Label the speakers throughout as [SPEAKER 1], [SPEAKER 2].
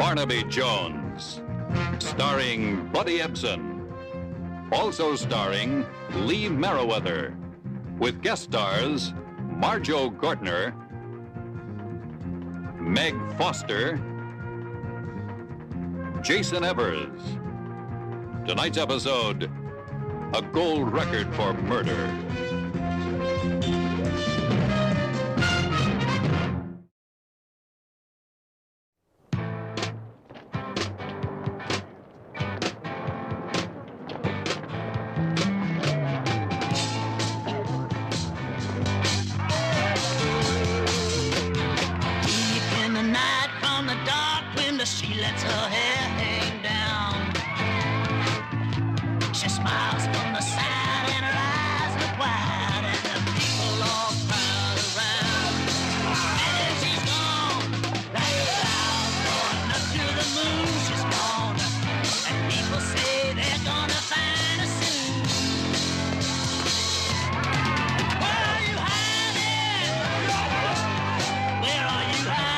[SPEAKER 1] Barnaby Jones, starring Buddy Ebsen. Also starring Lee Merriweather, with guest stars Marjo Gortner, Meg Foster, Jason Evers. Tonight's episode, a gold record for murder.
[SPEAKER 2] She lets her hair hang down. She smiles from the side and her eyes look wide, and the people all crowd around. And then she's gone, like a cloud going up to the moon. She's gone, and people say they're gonna find her soon. Where are you hiding? Where are you hiding?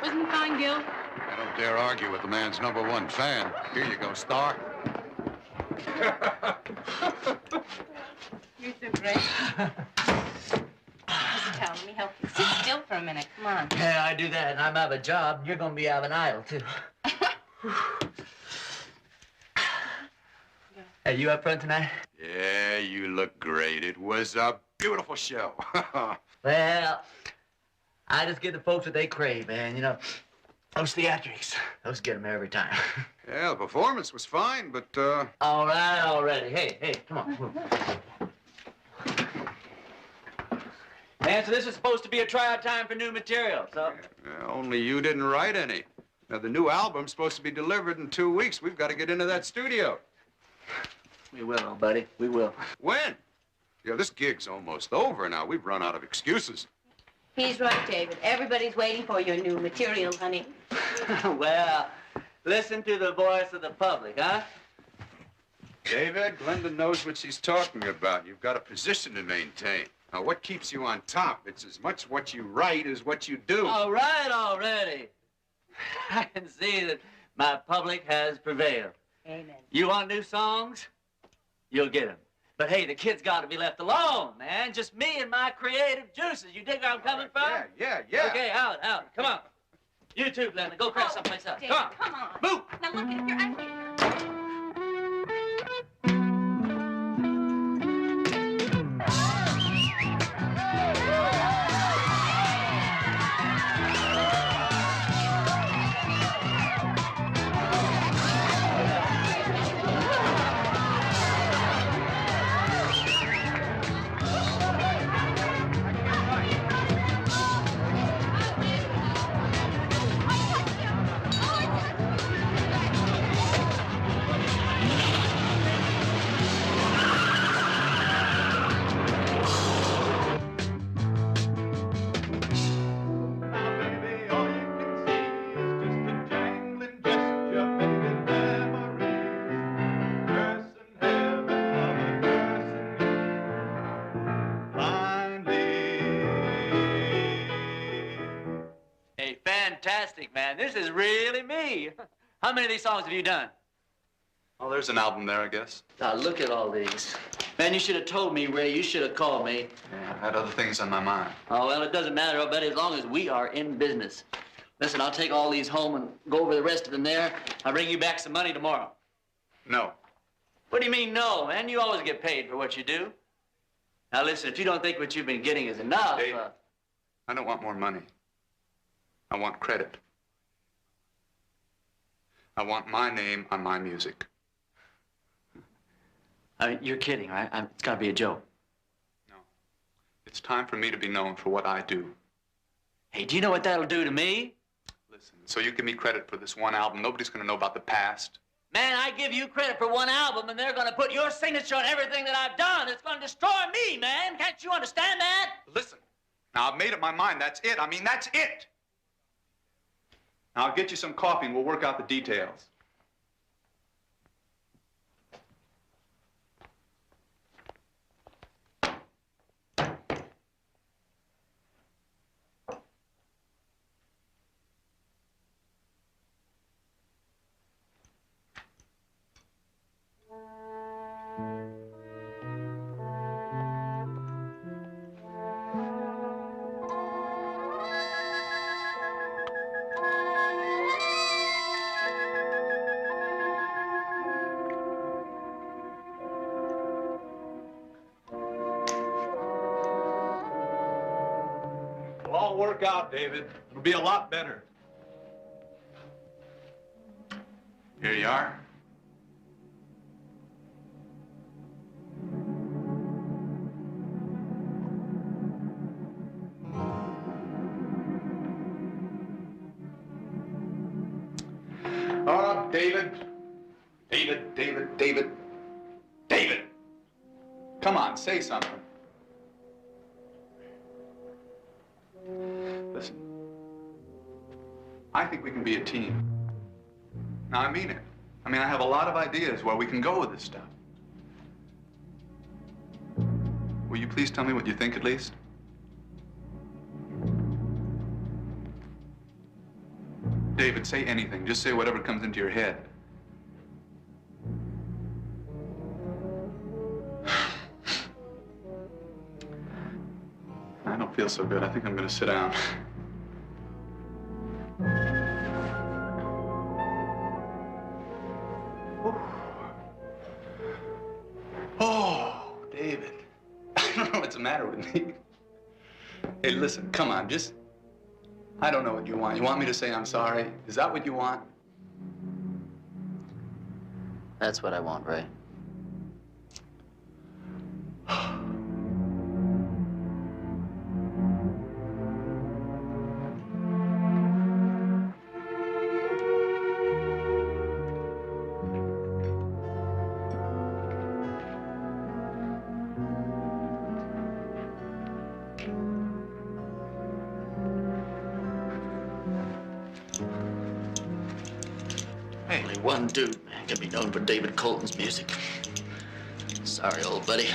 [SPEAKER 3] Wasn't he fine, Gil?
[SPEAKER 4] I don't dare argue with the man's #1 fan. Here you go, Star.
[SPEAKER 3] You're so great. Listen, Tom, let me help you. Sit still for a minute. Come on.
[SPEAKER 2] Yeah, I do that, and I'm out of a job, and you're going to be out of an idol, too. Hey, you up front tonight?
[SPEAKER 4] Yeah, you look great. It was a beautiful show.
[SPEAKER 2] Well, I just give the folks what they crave, man. You know, those theatrics, those get them every time.
[SPEAKER 4] Yeah, the performance was fine, but,
[SPEAKER 2] All right, already. Hey, come on. Man, so this is supposed to be a tryout time for new material, so...
[SPEAKER 4] only you didn't write any. Now, the new album's supposed to be delivered in 2 weeks. We've got to get into that studio.
[SPEAKER 2] We will, old buddy. We will.
[SPEAKER 4] When? Yeah, this gig's almost over now. We've run out of excuses.
[SPEAKER 3] He's right, David. Everybody's waiting for your new material, honey.
[SPEAKER 2] Well, listen to the voice of the public, huh?
[SPEAKER 4] David, Glenda knows what she's talking about. You've got a position to maintain. Now, what keeps you on top? It's as much what you write as what you do.
[SPEAKER 2] All right, already. I can see that my public has prevailed.
[SPEAKER 3] Amen.
[SPEAKER 2] You want new songs? You'll get them. But hey, the kids got to be left alone, man. Just me and my creative juices. You dig where I'm coming from?
[SPEAKER 4] Yeah.
[SPEAKER 2] Okay, out. Come on. You too, Glenda. Go crack someplace else.
[SPEAKER 3] David,
[SPEAKER 2] Come
[SPEAKER 3] come on.
[SPEAKER 2] Move.
[SPEAKER 3] Now look, if you're out here.
[SPEAKER 2] Fantastic, man. This is really me. How many of these songs have you done?
[SPEAKER 4] Oh, there's an album there, I guess.
[SPEAKER 2] Now, look at all these. Man, you should have told me, Ray. You should have called me.
[SPEAKER 4] Yeah, I had other things on my mind.
[SPEAKER 2] Oh, well, it doesn't matter, I'll bet, as long as we are in business. Listen, I'll take all these home and go over the rest of them there. I'll bring you back some money tomorrow.
[SPEAKER 4] No.
[SPEAKER 2] What do you mean, no, man? You always get paid for what you do. Now, listen, if you don't think what you've been getting is enough...
[SPEAKER 4] Dave, I don't want more money. I want credit. I want my name on my music.
[SPEAKER 5] I mean, you're kidding, right? It's gotta be a joke.
[SPEAKER 6] No. It's time for me to be known for what I do.
[SPEAKER 5] Hey, do you know what that'll do to me?
[SPEAKER 6] Listen, so you give me credit for this one album. Nobody's gonna know about the past.
[SPEAKER 5] Man, I give you credit for one album, and they're gonna put your signature on everything that I've done. It's gonna destroy me, man. Can't you understand that?
[SPEAKER 6] Listen, now I've made up my mind. That's it. I mean, that's it. Now I'll get you some coffee and we'll work out the details.
[SPEAKER 7] It'll all work out, David. It'll be a lot better.
[SPEAKER 6] Here you are. Oh, David. David! Come on, say something. Listen, I think we can be a team. Now, I mean it. I mean, I have a lot of ideas where we can go with this stuff. Will you please tell me what you think, at least? David, say anything. Just say whatever comes into your head. I don't feel so good. I think I'm going to sit down. Oh, David. I don't know what's the matter with me. Hey, listen, come on, just... I don't know what you want. You want me to say I'm sorry? Is that what you want?
[SPEAKER 5] That's what I want, Ray.
[SPEAKER 6] Hey.
[SPEAKER 5] Only one dude, man, can be known for David Colton's music. Sorry, old buddy.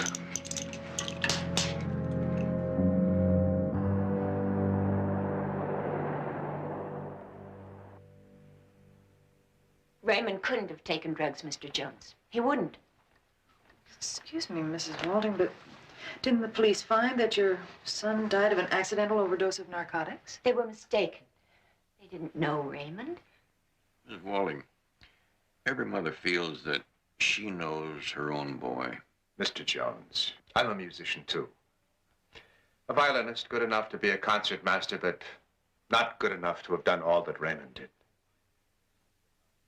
[SPEAKER 3] Raymond couldn't have taken drugs, Mr. Jones. He wouldn't.
[SPEAKER 8] Excuse me, Mrs. Walton, but didn't the police find that your son died of an accidental overdose of narcotics?
[SPEAKER 3] They were mistaken. They didn't know Raymond.
[SPEAKER 9] Mrs. Walling, every mother feels that she knows her own boy.
[SPEAKER 10] Mr. Jones, I'm a musician, too. A violinist good enough to be a concert master, but not good enough to have done all that Raymond did.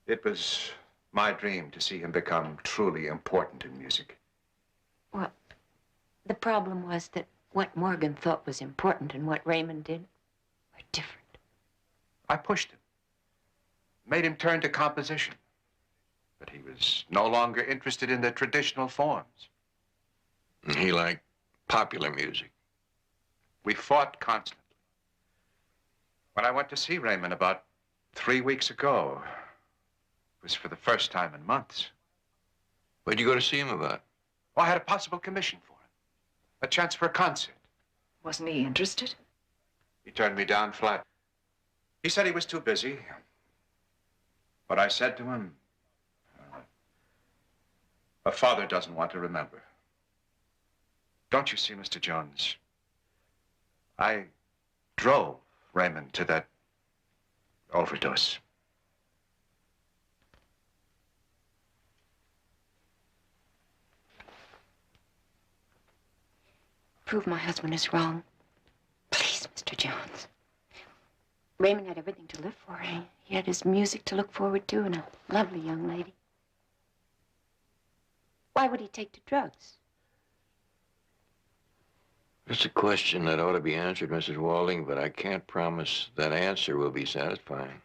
[SPEAKER 10] It was my dream to see him become truly important in music.
[SPEAKER 3] Well, the problem was that what Morgan thought was important and what Raymond did were different.
[SPEAKER 10] I pushed him, made him turn to composition. But he was no longer interested in the traditional forms.
[SPEAKER 9] He liked popular music.
[SPEAKER 10] We fought constantly. When I went to see Raymond about 3 weeks ago, it was for the first time in months.
[SPEAKER 9] What'd you go to see him about?
[SPEAKER 10] Well, I had a possible commission for him, a chance for a concert.
[SPEAKER 8] Wasn't he interested?
[SPEAKER 10] He turned me down flat. He said he was too busy. But I said to him, a father doesn't want to remember. Don't you see, Mr. Jones? I drove Raymond to that overdose.
[SPEAKER 3] Prove my husband is wrong. Please, Mr. Jones. Raymond had everything to live for. He had his music to look forward to and a lovely young lady. Why would he take to drugs?
[SPEAKER 9] It's a question that ought to be answered, Mrs. Walding, but I can't promise that answer will be satisfying.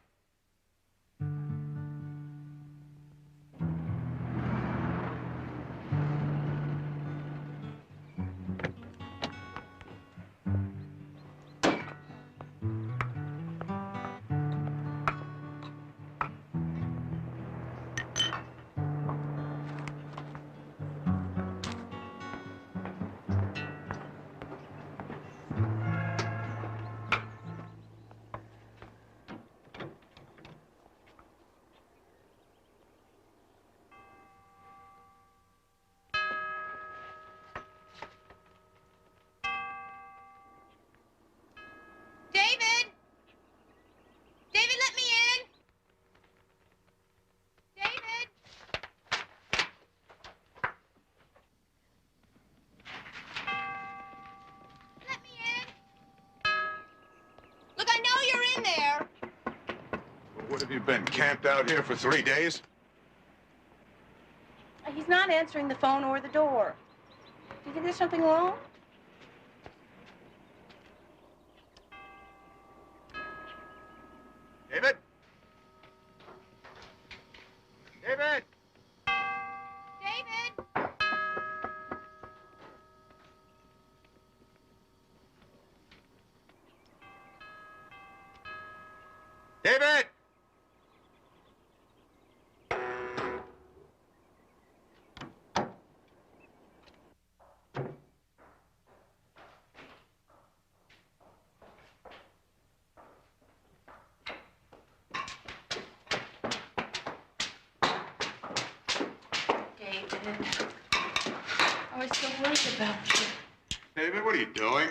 [SPEAKER 11] David! David, let me in! David! Let me in! Look, I know you're in there!
[SPEAKER 10] What have you been, camped out here for 3 days?
[SPEAKER 11] He's not answering the phone or the door. Do you think there's something wrong?
[SPEAKER 10] David? David?
[SPEAKER 11] David!
[SPEAKER 10] David!
[SPEAKER 11] I was so worried about you.
[SPEAKER 4] David, what are you doing?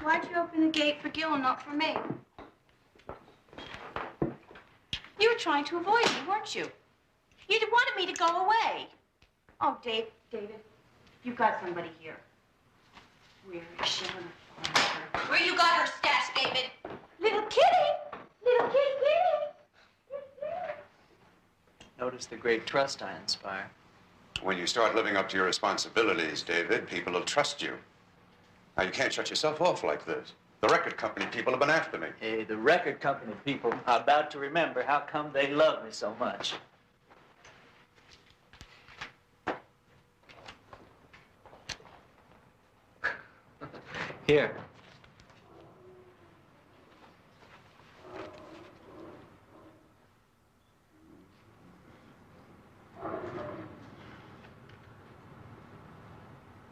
[SPEAKER 11] Why'd you open the gate for Gil and not for me? You were trying to avoid me, weren't you? You wanted me to go away. Oh, David, you've got somebody here. Where is she? I'm gonna find her. Where you got her stashed, David? Little kitty! Little kitty!
[SPEAKER 5] Notice the great trust I inspire.
[SPEAKER 4] When you start living up to your responsibilities, David, people will trust you. Now, you can't shut yourself off like this. The record company people have been after me.
[SPEAKER 5] Hey, the record company people are about to remember how come they love me so much. Here.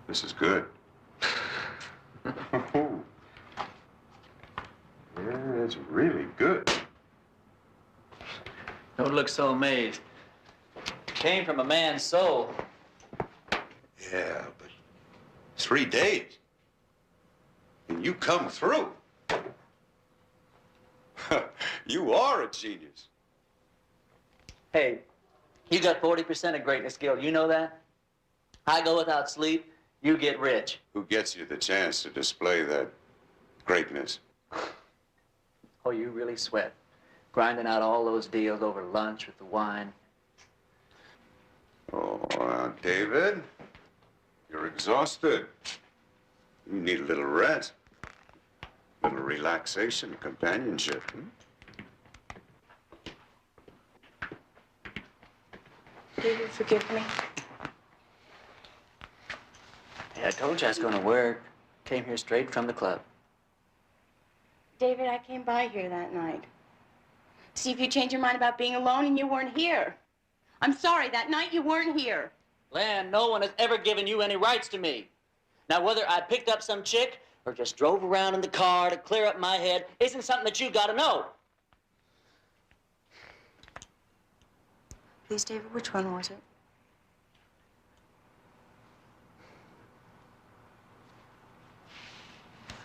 [SPEAKER 4] This is good. Oh. Yeah, it's really good.
[SPEAKER 5] Don't look so amazed. Came from a man's soul.
[SPEAKER 4] Yeah, but 3 days. And you come through. You are a genius.
[SPEAKER 5] Hey, you got 40% of greatness, Gil. You know that? I go without sleep, you get rich.
[SPEAKER 4] Who gets you the chance to display that greatness?
[SPEAKER 5] Oh, you really sweat. Grinding out all those deals over lunch with the wine.
[SPEAKER 4] Oh, David, you're exhausted. You need a little rest, a little relaxation, companionship.
[SPEAKER 11] David, forgive me.
[SPEAKER 5] Hey, I told you I was going to work. Came here straight from the club.
[SPEAKER 11] David, I came by here that night. See if you changed your mind about being alone and you weren't here. I'm sorry, that night you weren't here.
[SPEAKER 5] Lan, no one has ever given you any rights to me. Now, whether I picked up some chick or just drove around in the car to clear up my head isn't something that you got to know.
[SPEAKER 11] Please, David, which one was it?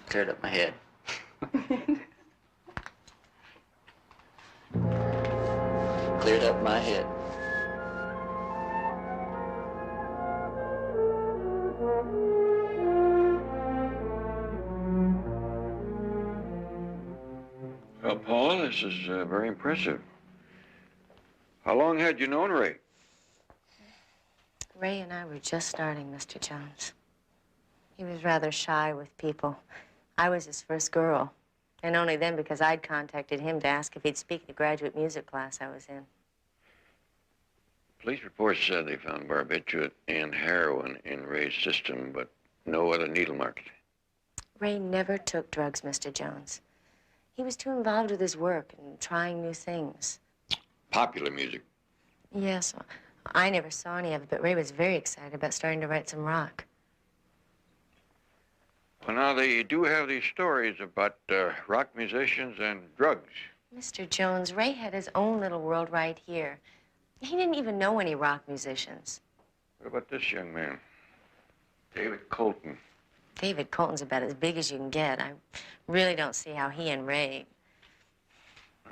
[SPEAKER 5] Cleared up my head. Cleared up my head.
[SPEAKER 9] Well, Paul, this is very impressive. How long had you known Ray?
[SPEAKER 12] Ray and I were just starting, Mr. Jones. He was rather shy with people. I was his first girl, and only then because I'd contacted him to ask if he'd speak the graduate music class I was in.
[SPEAKER 9] Police reports said they found barbiturate and heroin in Ray's system, but no other needle marks.
[SPEAKER 12] Ray never took drugs, Mr. Jones. He was too involved with his work and trying new things.
[SPEAKER 9] Popular music.
[SPEAKER 12] Yes, I never saw any of it, but Ray was very excited about starting to write some rock.
[SPEAKER 9] Well, now, they do have these stories about rock musicians and drugs.
[SPEAKER 12] Mr. Jones, Ray had his own little world right here. He didn't even know any rock musicians.
[SPEAKER 9] What about this young man? David Colton.
[SPEAKER 12] David Colton's about as big as you can get. I really don't see how he and Ray...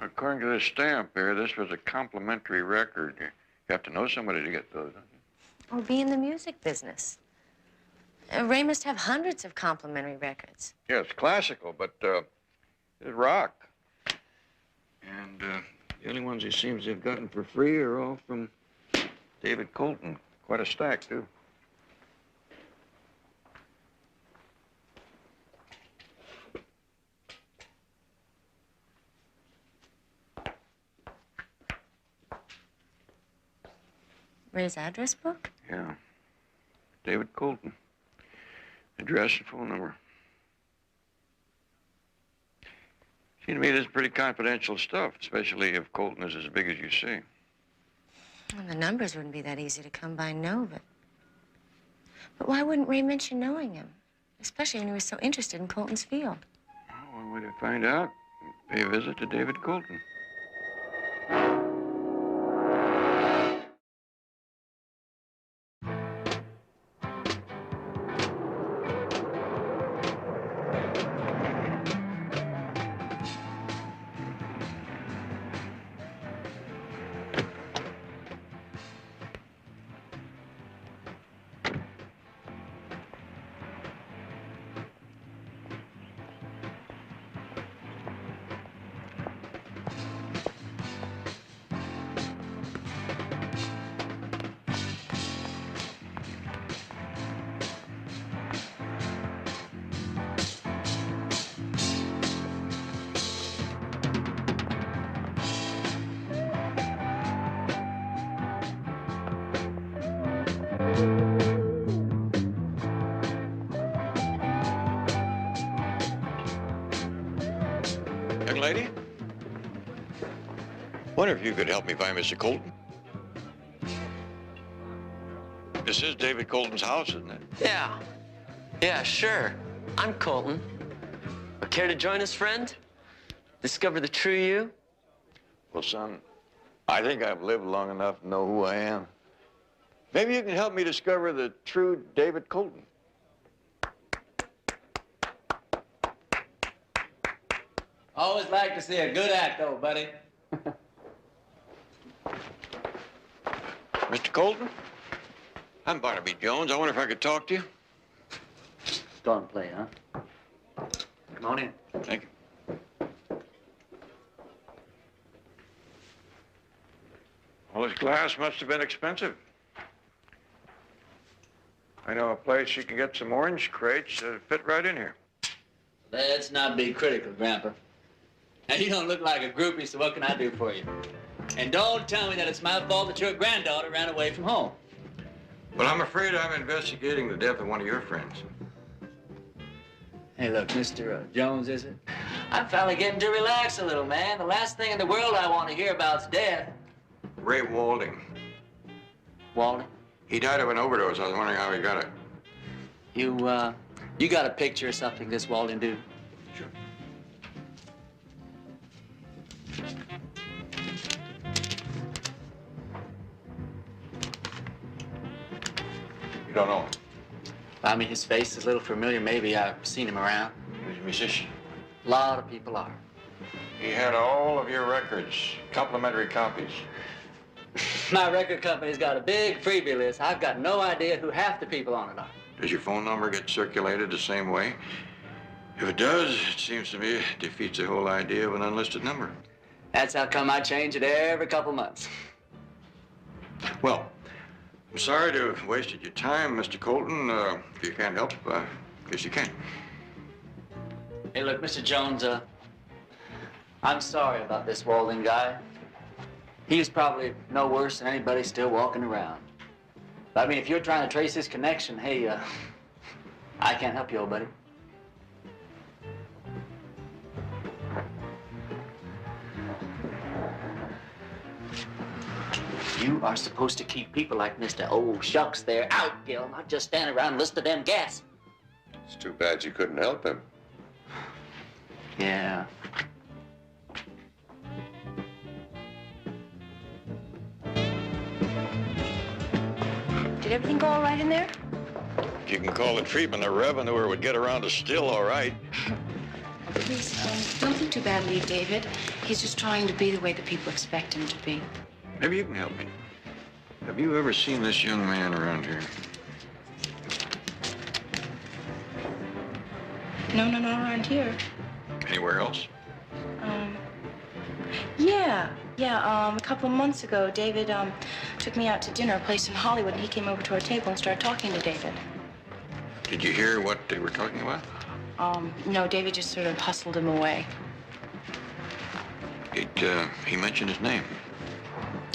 [SPEAKER 9] According to this stamp here, this was a complimentary record. You have to know somebody to get those, don't you?
[SPEAKER 12] Or be in the music business. Ray must have hundreds of complimentary records.
[SPEAKER 9] Yeah, it's classical, but it's rock. And the only ones he seems to have gotten for free are all from David Colton. Quite a stack, too.
[SPEAKER 12] Ray's address book?
[SPEAKER 9] Yeah. David Colton. Address and phone number. Seems to me this is pretty confidential stuff, especially if Colton is as big as you say.
[SPEAKER 12] Well, the numbers wouldn't be that easy to come by, no, but why wouldn't Ray mention knowing him? Especially when he was so interested in Colton's field.
[SPEAKER 9] Well, one way to find out, pay a visit to David Colton. Young lady? Wonder if you could help me find Mr. Colton. This is David Colton's house, isn't it?
[SPEAKER 13] Yeah. Yeah, sure. I'm Colton. Care to join us, friend? Discover the true you?
[SPEAKER 9] Well, son, I think I've lived long enough to know who I am. Maybe you can help me discover the true David Colton.
[SPEAKER 5] Always like to see a good act, old buddy.
[SPEAKER 9] Mr. Colton? I'm Barnaby Jones. I wonder if I could talk to you.
[SPEAKER 5] Go on and play, huh? Come on in.
[SPEAKER 9] Thank you. Well, this glass must have been expensive. I know a place you can get some orange crates that fit right in here.
[SPEAKER 5] Let's not be critical, Grandpa. Now, you don't look like a groupie, so what can I do for you? And don't tell me that it's my fault that your granddaughter ran away from home.
[SPEAKER 9] Well, I'm afraid I'm investigating the death of one of your friends.
[SPEAKER 5] Hey, look, Mr. Jones, is it? I'm finally getting to relax a little, man. The last thing in the world I want to hear about is death.
[SPEAKER 9] Ray Walding.
[SPEAKER 5] Walding?
[SPEAKER 9] He died of an overdose. I was wondering how he got it.
[SPEAKER 5] You got a picture or something, this Walding dude?
[SPEAKER 9] Sure. You don't know him?
[SPEAKER 5] I mean, his face is a little familiar. Maybe I've seen him around.
[SPEAKER 9] He was a musician.
[SPEAKER 5] A lot of people are.
[SPEAKER 9] He had all of your records, complimentary copies.
[SPEAKER 5] My record company's got a big freebie list. I've got no idea who half the people on it are.
[SPEAKER 9] Does your phone number get circulated the same way? If it does, it seems to me it defeats the whole idea of an unlisted number.
[SPEAKER 5] That's how come I change it every couple months.
[SPEAKER 9] Well, I'm sorry to have wasted your time, Mr. Colton. If you can't help, guess you can.
[SPEAKER 5] Hey, look, Mr. Jones, I'm sorry about this Walden guy. He's probably no worse than anybody still walking around. But, I mean, if you're trying to trace his connection, hey, I can't help you, old buddy. You are supposed to keep people like Mr. Old Shucks there out, Gil, not just stand around and listen to them gas.
[SPEAKER 4] It's too bad you couldn't help him.
[SPEAKER 5] Yeah.
[SPEAKER 3] Did everything go all right in there?
[SPEAKER 9] You can call the treatment a revenue or would get around to still all right.
[SPEAKER 3] Please, don't think too badly of David. He's just trying to be the way the people expect him to be.
[SPEAKER 9] Maybe you can help me. Have you ever seen this young man around here?
[SPEAKER 3] No, not around here.
[SPEAKER 9] Anywhere else?
[SPEAKER 3] Yeah. A couple of months ago, David, took me out to dinner, a place in Hollywood, and he came over to our table and started talking to David.
[SPEAKER 9] Did you hear what they were talking about?
[SPEAKER 3] No, David just sort of hustled him away.
[SPEAKER 9] He mentioned his name.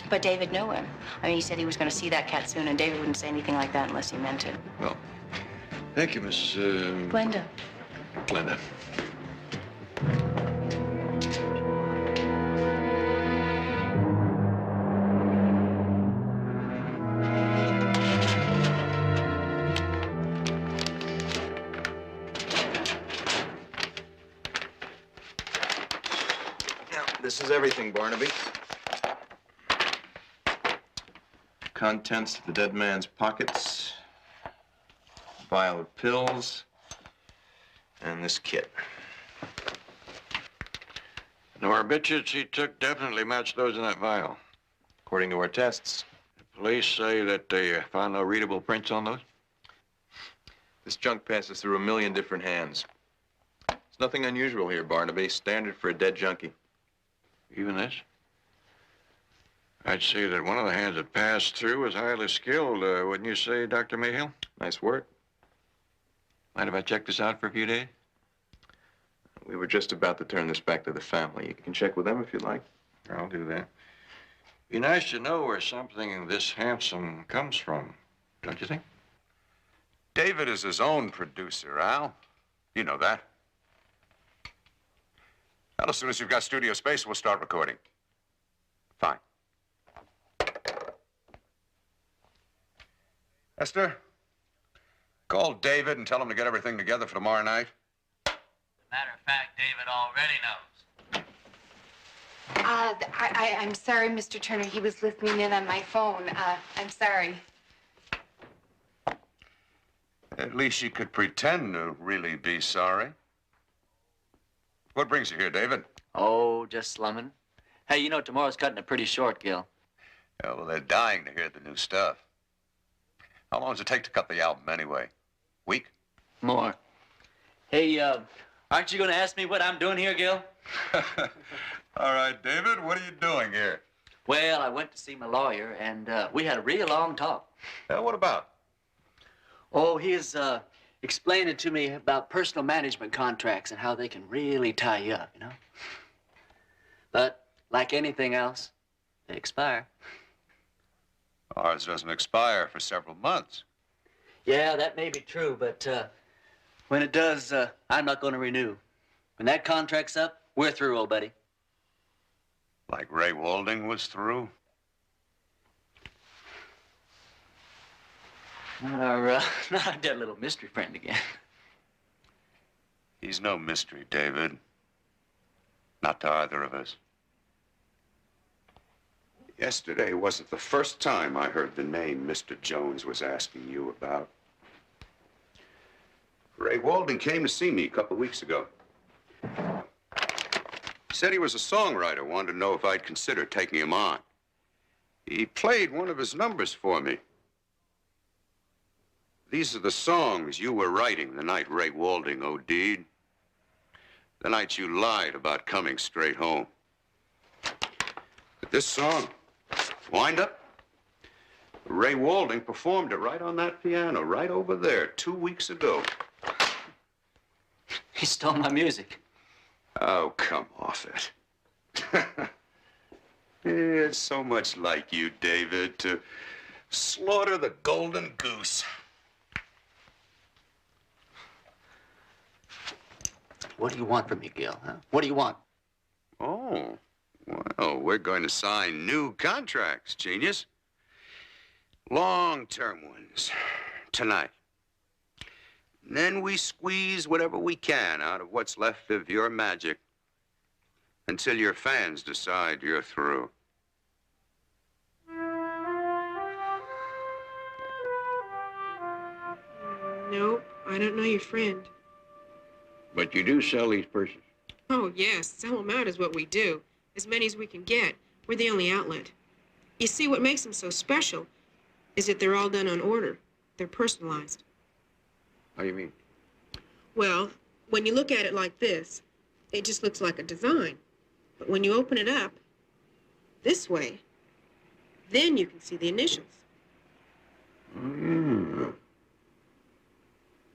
[SPEAKER 3] But David knew him. I mean, he said he was going to see that cat soon, and David wouldn't say anything like that unless he meant it.
[SPEAKER 9] Well, thank you, Miss...
[SPEAKER 3] Glenda.
[SPEAKER 9] Glenda.
[SPEAKER 10] This is everything, Barnaby. Contents of the dead man's pockets, vial of pills, and this kit.
[SPEAKER 9] The barbiturates he took definitely matched those in that vial.
[SPEAKER 10] According to our tests.
[SPEAKER 9] The police say that they found no readable prints on those?
[SPEAKER 10] This junk passes through 1 million different hands. There's nothing unusual here, Barnaby. Standard for a dead junkie.
[SPEAKER 9] Even this? I'd say that one of the hands that passed through was highly skilled, wouldn't you say, Dr. Mayhill?
[SPEAKER 10] Nice work.
[SPEAKER 9] Mind if I check this out for a few days?
[SPEAKER 10] We were just about to turn this back to the family. You can check with them if you'd like.
[SPEAKER 9] I'll do that. Be nice to know where something this handsome comes from, don't you think?
[SPEAKER 4] David is his own producer, Al. You know that. Well, as soon as you've got studio space, we'll start recording. Fine. Esther, call David and tell him to get everything together for tomorrow night.
[SPEAKER 5] As a matter of fact, David already knows.
[SPEAKER 14] I'm sorry, Mr. Turner. He was listening in on my phone. I'm sorry.
[SPEAKER 4] At least you could pretend to really be sorry. What brings you here, David?
[SPEAKER 5] Oh, just slumming. Hey, you know tomorrow's cutting it pretty short, Gil.
[SPEAKER 4] Yeah, well, they're dying to hear the new stuff. How long does it take to cut the album anyway? Week?
[SPEAKER 5] More. Hey, aren't you going to ask me what I'm doing here, Gil?
[SPEAKER 4] All right, David, what are you doing here?
[SPEAKER 5] Well, I went to see my lawyer, and we had a real long talk.
[SPEAKER 4] What about?
[SPEAKER 5] Oh, he's explaining to me about personal management contracts and how they can really tie you up, you know? But like anything else, they expire.
[SPEAKER 4] Ours doesn't expire for several months.
[SPEAKER 5] Yeah, that may be true, but when it does, I'm not going to renew. When that contract's up, we're through, old buddy.
[SPEAKER 4] Like Ray Walding was through?
[SPEAKER 5] Not our dead little mystery friend again.
[SPEAKER 4] He's no mystery, David. Not to either of us. Yesterday wasn't the first time I heard the name Mr. Jones was asking you about. Ray Walding came to see me a couple of weeks ago. He said he was a songwriter, wanted to know if I'd consider taking him on. He played one of his numbers for me. These are the songs you were writing the night Ray Walding OD'd. The night you lied about coming straight home. But this song, Wind Up, Ray Walding performed it right on that piano, right over there, 2 weeks ago.
[SPEAKER 5] He stole my music.
[SPEAKER 4] Oh, come off it. It's so much like you, David, to slaughter the golden goose.
[SPEAKER 5] What do you want from me, Gil, huh? What do you want?
[SPEAKER 4] Oh, well, we're going to sign new contracts, genius. Long-term ones, tonight. And then we squeeze whatever we can out of what's left of your magic until your fans decide you're through.
[SPEAKER 15] Nope, I don't know your friend.
[SPEAKER 9] But you do sell these purses.
[SPEAKER 15] Oh, yes, sell them out is what we do. As many as we can get. We're the only outlet. You see, what makes them so special is that they're all done on order. They're personalized.
[SPEAKER 9] How do you mean?
[SPEAKER 15] Well, when you look at it like this, it just looks like a design. But when you open it up this way, then you can see the initials.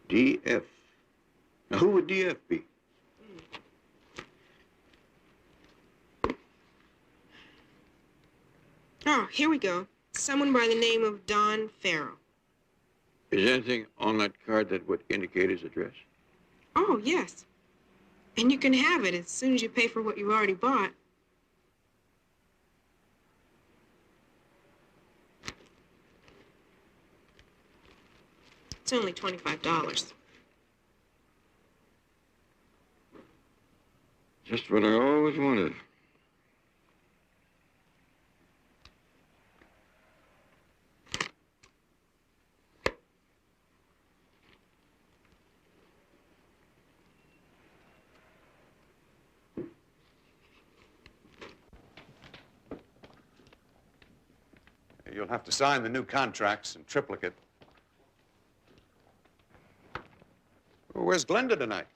[SPEAKER 4] DF. Now, who would DF be?
[SPEAKER 15] Oh, here we go. Someone by the name of Don Farrow.
[SPEAKER 9] Is anything on that card that would indicate his address?
[SPEAKER 15] Oh, yes. And you can have it as soon as you pay for what you already bought. It's only $25.
[SPEAKER 9] Just what I always wanted.
[SPEAKER 4] You'll have to sign the new contracts in triplicate. Well, where's Glenda tonight?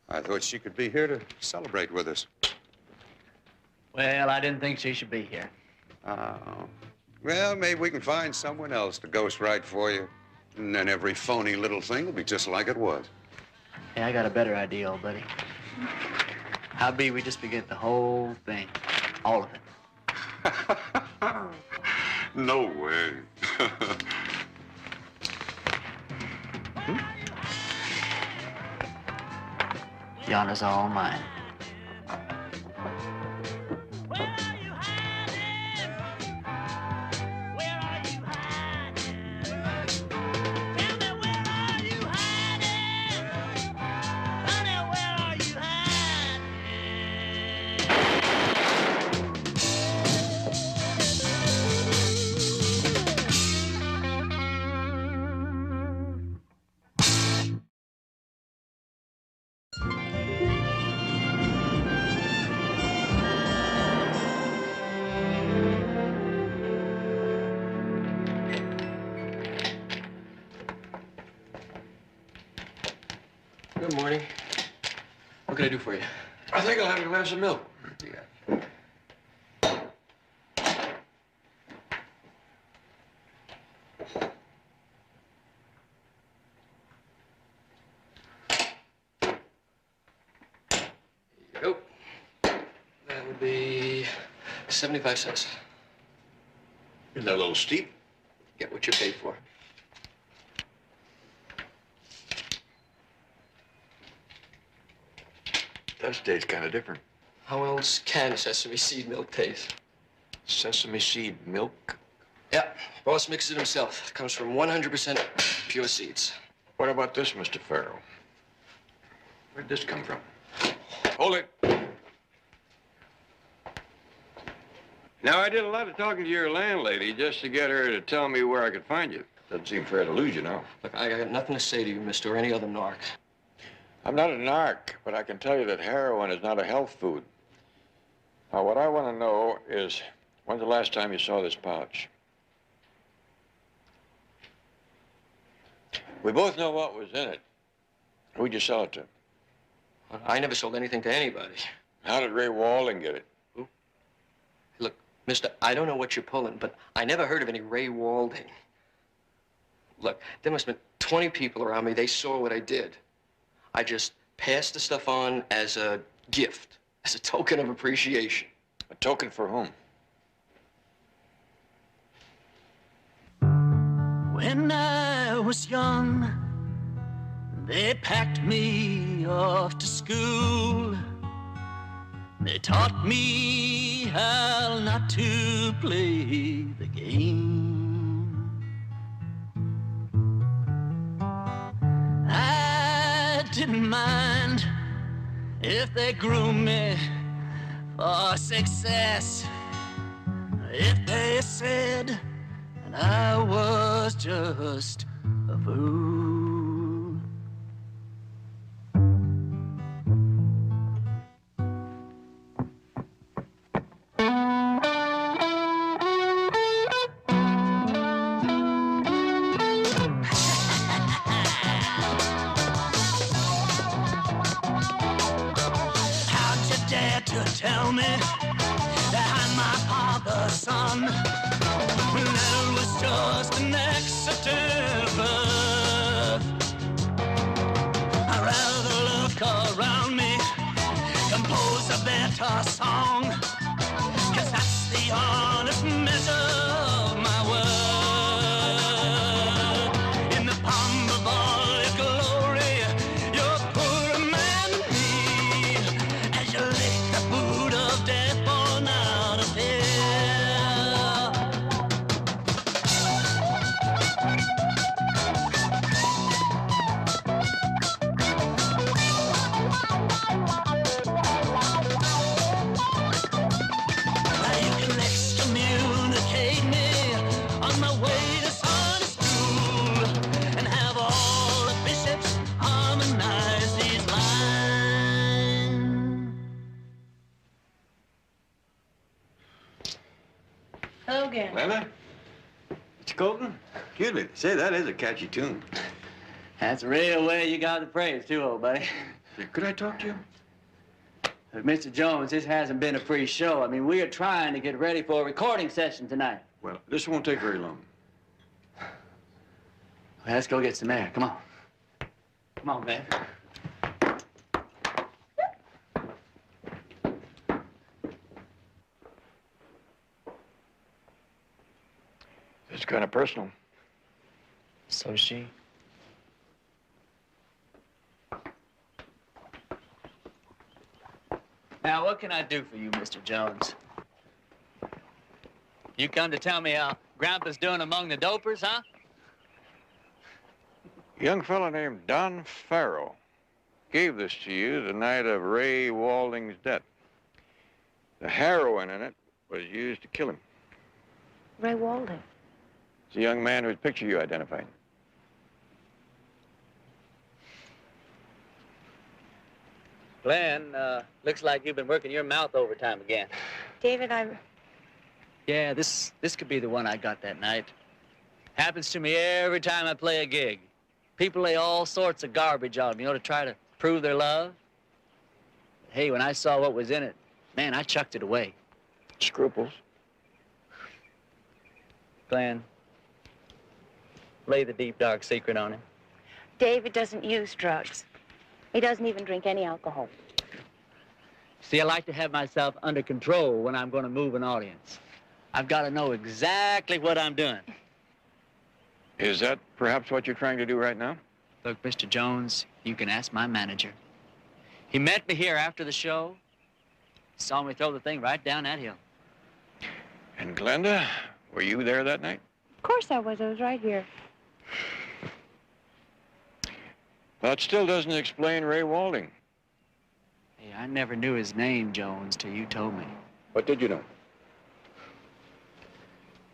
[SPEAKER 4] I thought she could be here to celebrate with us.
[SPEAKER 5] Well, I didn't think she should be here.
[SPEAKER 4] Oh. Well, maybe we can find someone else to ghostwrite for you. And then every phony little thing will be just like it was.
[SPEAKER 5] Hey, I got a better idea, old buddy. How'd be we just forget the whole thing? All of it.
[SPEAKER 4] No way.
[SPEAKER 5] The honor's all mine.
[SPEAKER 13] Good morning. What can I do for you?
[SPEAKER 9] I think I'll have a glass of milk.
[SPEAKER 13] Yeah. Here you go. That would be 75 cents.
[SPEAKER 9] Isn't that a little steep?
[SPEAKER 13] Get what you paid for.
[SPEAKER 9] That tastes kind of different.
[SPEAKER 13] How else can sesame seed milk taste?
[SPEAKER 9] Sesame seed milk?
[SPEAKER 13] Yeah, boss mixes it himself. It comes from 100% pure seeds.
[SPEAKER 9] What about this, Mr. Farrow? Where'd this come from? Hold it. Now, I did a lot of talking to your landlady just to get her to tell me where I could find you. Doesn't seem fair to lose you now.
[SPEAKER 13] Look, I got nothing to say to you, mister, or any other narc.
[SPEAKER 9] I'm not a narc, but I can tell you that heroin is not a health food. Now, what I want to know is, when's the last time you saw this pouch? We both know what was in it. Who'd you sell it to?
[SPEAKER 13] I never sold anything to anybody.
[SPEAKER 9] How did Ray Walding get it?
[SPEAKER 13] Who? Look, Mister, I don't know what you're pulling, but I never heard of any Ray Walding. Look, there must have been 20 people around me. They saw what I did. I just passed the stuff on as a gift, as a token of appreciation.
[SPEAKER 9] A token for whom?
[SPEAKER 2] When I was young, they packed me off to school. They taught me how not to play the game. I didn't mind if they groomed me for success, if they said that I was just a fool. How'd you dare to tell me that I'm my father's son? That was just an accident. I'd rather look around me, compose a better song, 'cause that's the honest measure of my worth. In the palm of all your glory, you're poor man and me, as you lick the boot of death born out of hell. Now you can excommunicate me on my way to Sunday school and have all the bishops harmonize these lines.
[SPEAKER 8] Hello again.
[SPEAKER 9] Lena?
[SPEAKER 5] Mr. Colton?
[SPEAKER 9] Excuse me. Say, that is a catchy tune.
[SPEAKER 5] That's a real way you got the praise, too, old buddy.
[SPEAKER 9] Could I talk to you?
[SPEAKER 5] But Mr. Jones, this hasn't been a free show. I mean, we are trying to get ready for a recording session tonight.
[SPEAKER 9] Well, this won't take very long.
[SPEAKER 5] Well, let's go get some air. Come on. Come on, babe.
[SPEAKER 9] It's kind of personal.
[SPEAKER 5] So is she. Now, what can I do for you, Mr. Jones? You come to tell me how Grandpa's doing among the dopers, huh?
[SPEAKER 9] A young fellow named Don Farrow gave this to you the night of Ray Walding's death. The heroin in it was used to kill him.
[SPEAKER 12] Ray Walding.
[SPEAKER 9] It's a young man whose picture you identified.
[SPEAKER 5] Glenn, looks like you've been working your mouth overtime again.
[SPEAKER 12] David,
[SPEAKER 5] Yeah, this could be the one I got that night. Happens to me every time I play a gig. People lay all sorts of garbage on me, to try to prove their love. But hey, when I saw what was in it, man, I chucked it away.
[SPEAKER 9] Scruples.
[SPEAKER 5] Glenn, lay the deep, dark secret on him.
[SPEAKER 12] David doesn't use drugs. He doesn't even drink any alcohol.
[SPEAKER 5] See, I like to have myself under control when I'm going to move an audience. I've got to know exactly what I'm doing.
[SPEAKER 9] Is that perhaps what you're trying to do right now?
[SPEAKER 5] Look, Mr. Jones, you can ask my manager. He met me here after the show. Saw me throw the thing right down that hill.
[SPEAKER 9] And Glenda, were you there that night?
[SPEAKER 12] Of course I was. I was right here.
[SPEAKER 9] That still doesn't explain Ray Walding.
[SPEAKER 5] Hey, I never knew his name, Jones, till you told me.
[SPEAKER 9] What did you know?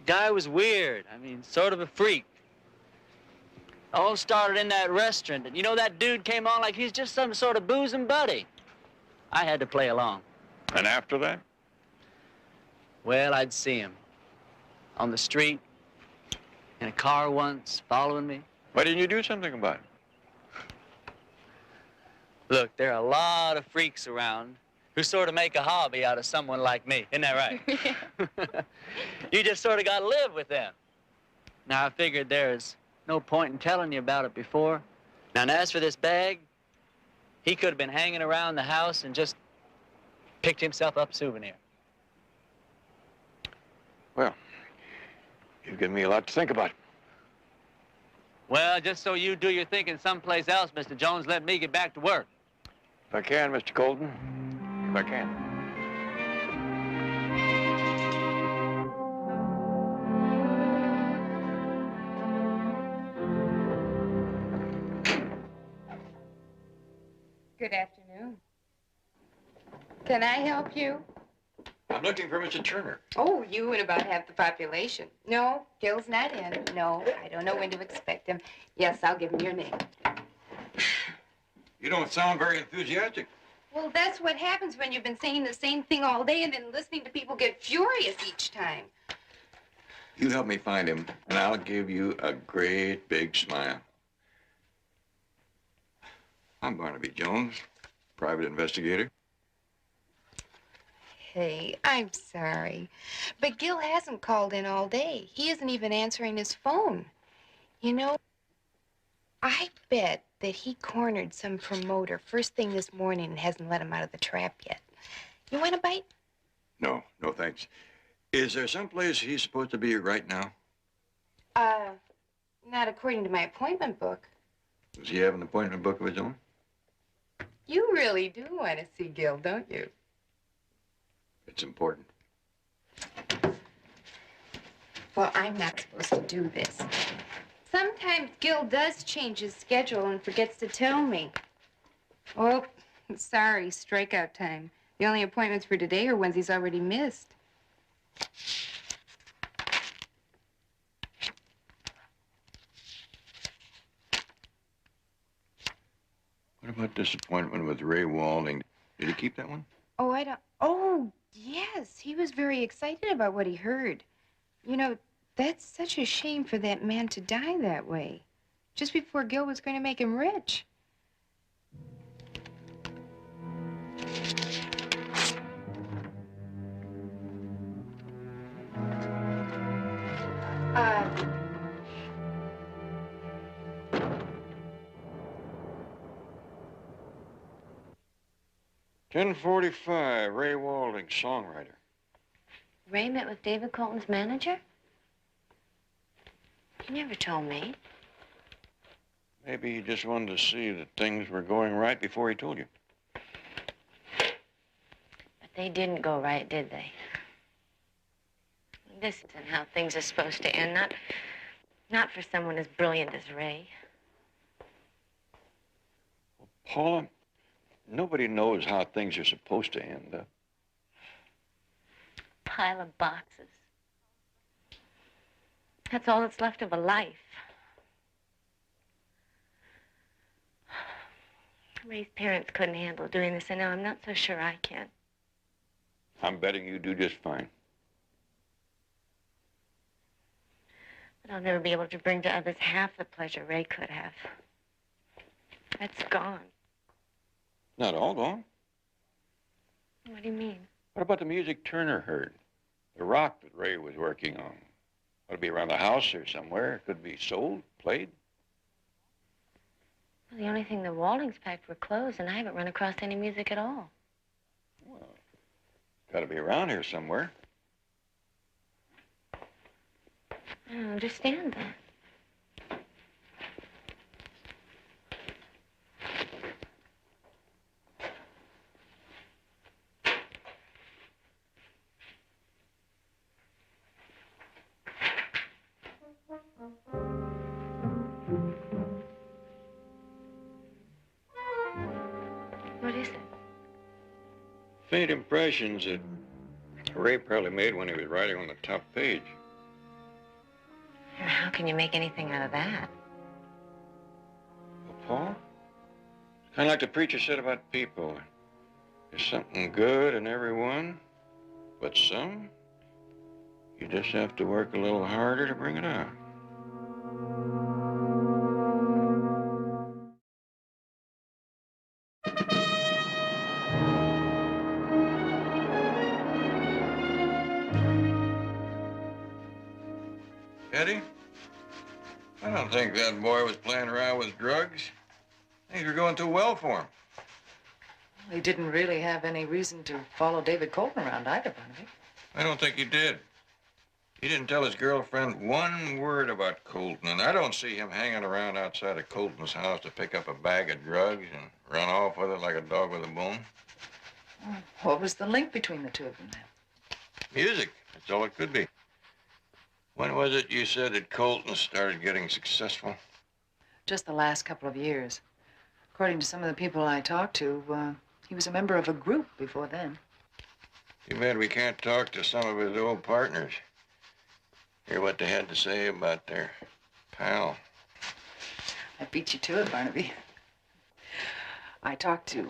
[SPEAKER 5] Guy was weird. I mean, sort of a freak. All started in that restaurant, and you know that dude came on like he's just some sort of boozing buddy. I had to play along.
[SPEAKER 9] And after that?
[SPEAKER 5] Well, I'd see him on the street, in a car once, following me.
[SPEAKER 9] Why didn't you do something about it?
[SPEAKER 5] Look, there are a lot of freaks around, who sort of make a hobby out of someone like me. Isn't that right? You just sort of got to live with them. Now, I figured there's no point in telling you about it before. Now, and as for this bag, he could have been hanging around the house and just picked himself up a souvenir.
[SPEAKER 9] Well, you've given me a lot to think about.
[SPEAKER 5] Well, just so you do your thinking someplace else, Mr. Jones, let me get back to work.
[SPEAKER 9] If I can, Mr. Colton, if I can.
[SPEAKER 14] Good afternoon. Can I help you?
[SPEAKER 9] I'm looking for Mr. Turner.
[SPEAKER 14] Oh, you and about half the population. No, Gil's not in. No, I don't know when to expect him. Yes, I'll give him your name.
[SPEAKER 9] You don't sound very enthusiastic.
[SPEAKER 14] Well, that's what happens when you've been saying the same thing all day and then listening to people get furious each time.
[SPEAKER 9] You help me find him, and I'll give you a great big smile. I'm Barnaby Jones, private investigator.
[SPEAKER 14] Hey, I'm sorry, but Gil hasn't called in all day. He isn't even answering his phone. You know, I bet that he cornered some promoter first thing this morning and hasn't let him out of the trap yet. You want a bite?
[SPEAKER 9] No, no thanks. Is there someplace he's supposed to be right now?
[SPEAKER 14] Not according to my appointment book.
[SPEAKER 9] Does he have an appointment book of his own?
[SPEAKER 14] You really do want to see Gil, don't you?
[SPEAKER 9] It's important.
[SPEAKER 14] Well, I'm not supposed to do this. Sometimes Gil does change his schedule and forgets to tell me. Oh, sorry, strikeout time. The only appointments for today are ones he's already missed.
[SPEAKER 9] What about this appointment with Ray Walding? Did he keep that one?
[SPEAKER 14] Oh, I don't... Oh, yes. He was very excited about what he heard. You know, that's such a shame for that man to die that way. Just before Gil was going to make him rich. Uh...
[SPEAKER 9] 10:45, Ray Walding, songwriter.
[SPEAKER 12] Ray met with David Colton's manager? He never told me.
[SPEAKER 9] Maybe he just wanted to see that things were going right before he told you.
[SPEAKER 12] But they didn't go right, did they? This isn't how things are supposed to end. Not for someone as brilliant as Ray.
[SPEAKER 9] Paula, nobody knows how things are supposed to end.
[SPEAKER 12] Pile of boxes. That's all that's left of a life. Ray's parents couldn't handle doing this, and now I'm not so sure I can.
[SPEAKER 9] I'm betting you do just fine.
[SPEAKER 12] But I'll never be able to bring to others half the pleasure Ray could have. That's gone.
[SPEAKER 9] Not all gone.
[SPEAKER 12] What do you mean?
[SPEAKER 9] What about the music Turner heard? The rock that Ray was working on. Would it be around the house or somewhere? It could be sold, played.
[SPEAKER 12] Well, the only thing the Waldings packed were clothes, and I haven't run across any music at all.
[SPEAKER 9] Well, it's got to be around here somewhere.
[SPEAKER 12] I don't understand that. What is it?
[SPEAKER 9] Faint impressions that Ray probably made when he was writing on the top page.
[SPEAKER 12] How can you make anything out of that?
[SPEAKER 9] Well, Paul, it's kind of like the preacher said about people. There's something good in everyone, but some, you just have to work a little harder to bring it out. Eddie, I don't think that boy was playing around with drugs. Things were going too well for him.
[SPEAKER 8] He didn't really have any reason to follow David Colton around either, Barnaby.
[SPEAKER 9] I don't think he did. He didn't tell his girlfriend one word about Colton, and I don't see him hanging around outside of Colton's house to pick up a bag of drugs and run off with it like a dog with a bone.
[SPEAKER 8] What was the link between the two of them, then?
[SPEAKER 9] Music. That's all it could be. When was it you said that Colton started getting successful?
[SPEAKER 8] Just the last couple of years. According to some of the people I talked to, he was a member of a group before then.
[SPEAKER 9] Too bad we can't talk to some of his old partners. Hear what they had to say about their pal.
[SPEAKER 8] I beat you to it, Barnaby. I talked to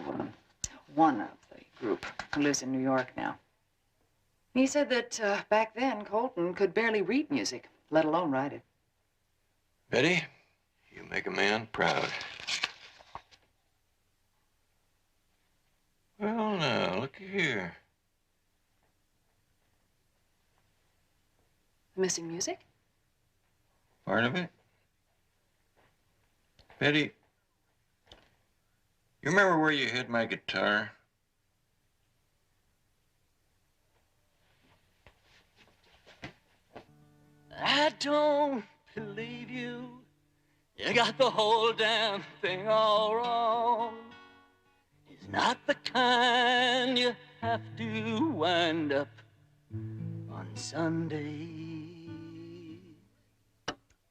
[SPEAKER 8] one of the group who lives in New York now. He said that back then, Colton could barely read music, let alone write it.
[SPEAKER 9] Betty, you make a man proud. Well, now, look here.
[SPEAKER 8] Missing music?
[SPEAKER 9] Part of it. Betty, you remember where you hid my guitar?
[SPEAKER 2] I don't believe you. You got the whole damn thing all wrong. It's not the kind you have to wind up on Sunday.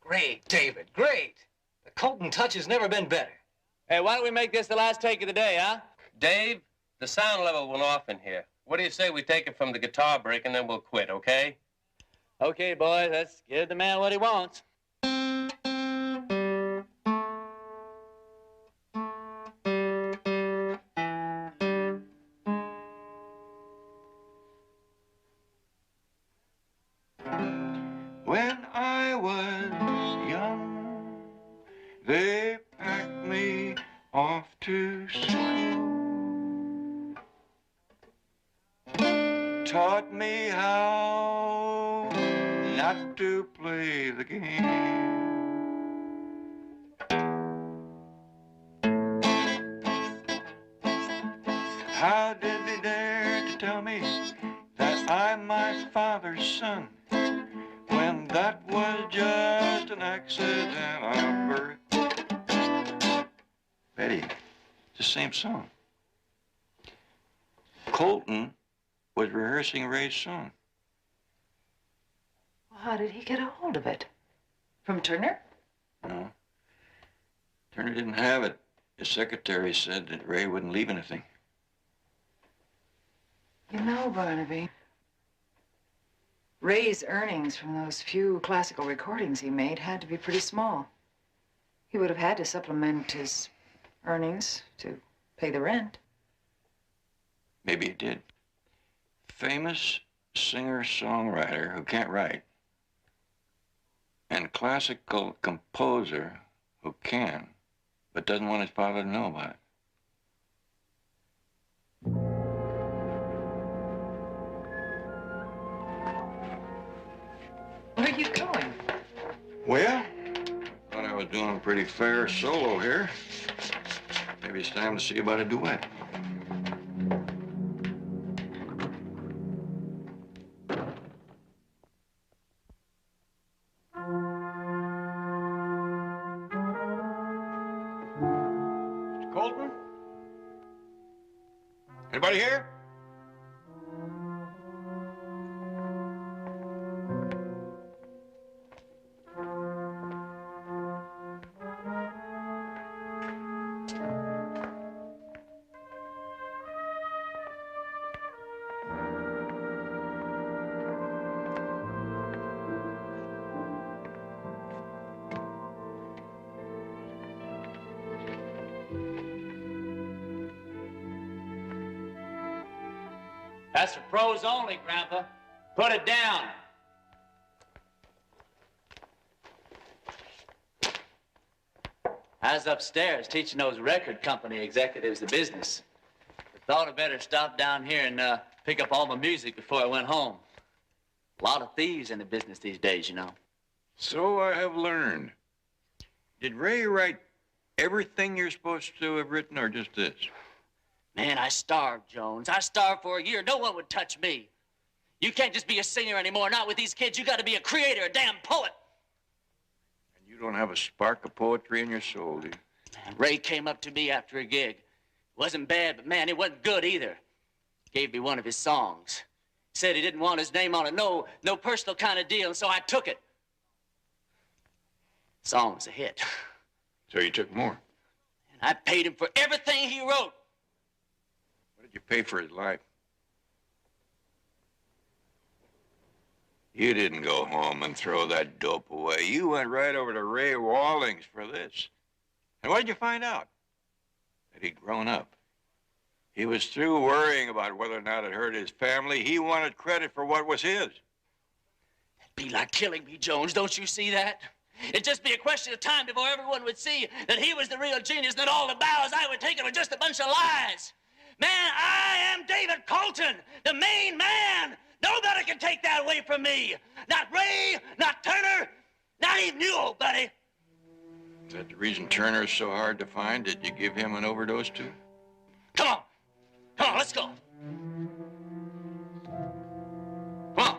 [SPEAKER 13] Great, David, great. The Colton touch has never been better.
[SPEAKER 16] Hey, why don't we make this the last take of the day, huh? Dave, the sound level went off in here. What do you say we take it from the guitar break and then we'll quit, okay? Okay, boys, let's give the man what he wants.
[SPEAKER 9] When I was young, they packed me off to school, taught me how not to play the game. How did they dare to tell me that I'm my father's son, when that was just an accident of birth? Betty, it's the same song. Colton was rehearsing Ray's song.
[SPEAKER 8] Well, how did he get a hold of it? From Turner?
[SPEAKER 9] No. Turner didn't have it. His secretary said that Ray wouldn't leave anything.
[SPEAKER 8] You know, Barnaby, Ray's earnings from those few classical recordings he made had to be pretty small. He would have had to supplement his earnings to pay the rent.
[SPEAKER 9] Maybe he did. Famous singer-songwriter who can't write, and classical composer who can, but doesn't want his father to know about it.
[SPEAKER 8] Where are you going?
[SPEAKER 9] Well, thought I was doing a pretty fair solo here. Maybe it's time to see about a duet. Mr. Colton? Anybody here?
[SPEAKER 16] That's for pros only, Grandpa. Put it down. I was upstairs teaching those record company executives the business. I thought I'd better stop down here and pick up all my music before I went home. A lot of thieves in the business these days, you know.
[SPEAKER 9] So I have learned. Did Ray write everything you're supposed to have written, or just this?
[SPEAKER 5] Man, I starved, Jones. I starved for a year. No one would touch me. You can't just be a singer anymore, not with these kids. You got to be a creator, a damn poet.
[SPEAKER 9] And you don't have a spark of poetry in your soul, do you?
[SPEAKER 5] Man, Ray came up to me after a gig. It wasn't bad, but man, it wasn't good either. Gave me one of his songs. Said he didn't want his name on it, no personal kind of deal, and so I took it. The song was a hit.
[SPEAKER 9] So you took more?
[SPEAKER 5] And I paid him for everything he wrote.
[SPEAKER 9] What did you pay for his life? You didn't go home and throw that dope away. You went right over to Ray Walling's for this. And what did you find out? That he'd grown up. He was through worrying about whether or not it hurt his family. He wanted credit for what was his.
[SPEAKER 5] It'd be like killing me, Jones. Don't you see that? It'd just be a question of time before everyone would see that he was the real genius and that all the bows I would take were just a bunch of lies. Man, I am David Colton, the main man. Nobody can take that away from me. Not Ray, not Turner, not even you, old buddy.
[SPEAKER 9] Is that the reason Turner's so hard to find? Did you give him an overdose too?
[SPEAKER 5] Come on. Come on, let's go. Come on.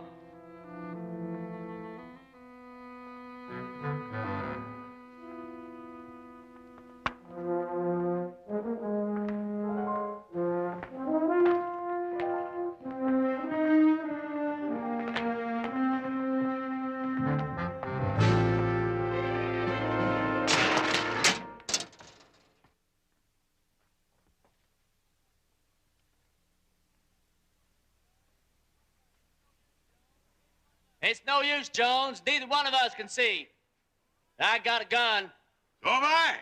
[SPEAKER 5] It's no use, Jones. Neither one of us can see. I got a gun.
[SPEAKER 9] So have I.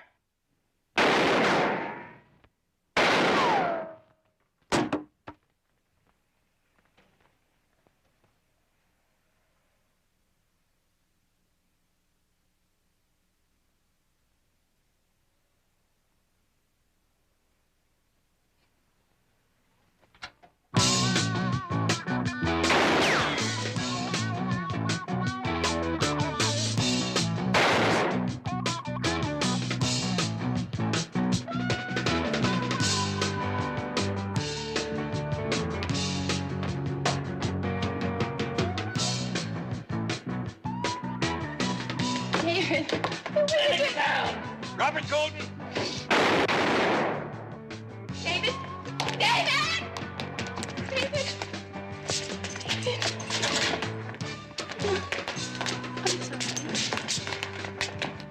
[SPEAKER 11] David.
[SPEAKER 5] Take it down.
[SPEAKER 9] Robert Golden.
[SPEAKER 11] David. David. David.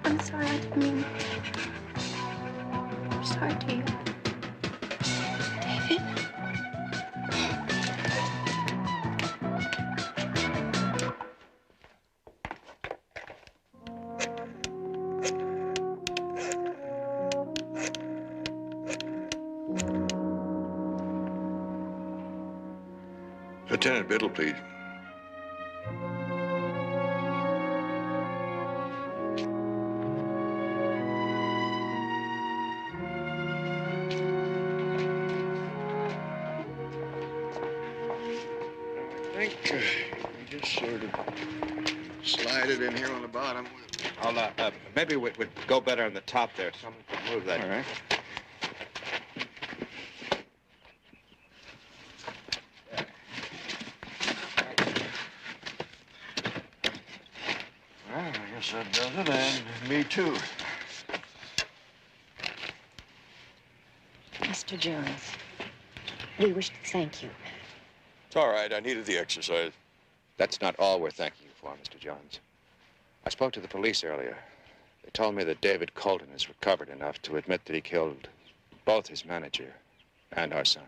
[SPEAKER 11] I'm sorry. I didn't mean. I'm sorry, David. David.
[SPEAKER 9] Lieutenant Biddle, please. I think we just sort of slide it in here on the bottom.
[SPEAKER 17] Maybe we'd go better on the top there. Someone could move that.
[SPEAKER 9] All right. Well, I guess that does it, and me too.
[SPEAKER 3] Mr. Jones, we wish to thank you.
[SPEAKER 9] It's all right. I needed the exercise.
[SPEAKER 17] That's not all we're thanking you for, Mr. Jones. I spoke to the police earlier. They told me that David Colton has recovered enough to admit that he killed both his manager and our son.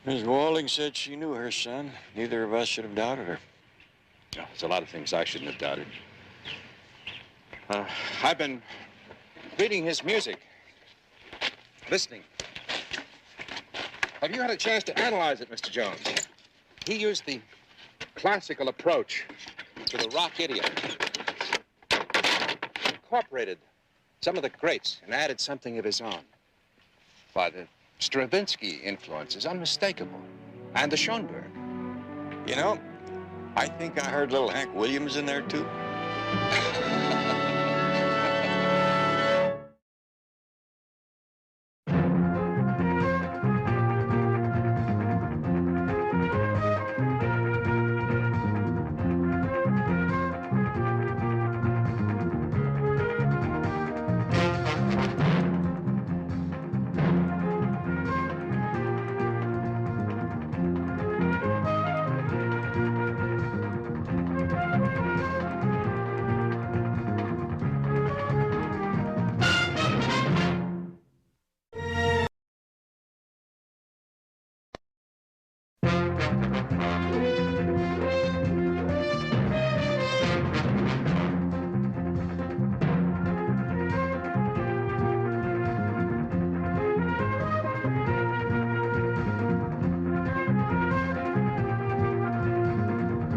[SPEAKER 9] Miss Walling said she knew her son. Neither of us should have doubted her.
[SPEAKER 17] No, there's a lot of things I shouldn't have doubted. I've been reading his music, listening. Have you had a chance to analyze it, Mr. Jones? He used the classical approach to the rock idiom. Incorporated some of the greats and added something of his own. Why, the Stravinsky influence is unmistakable. And the Schoenberg.
[SPEAKER 9] You know, I think I heard little Hank Williams in there, too.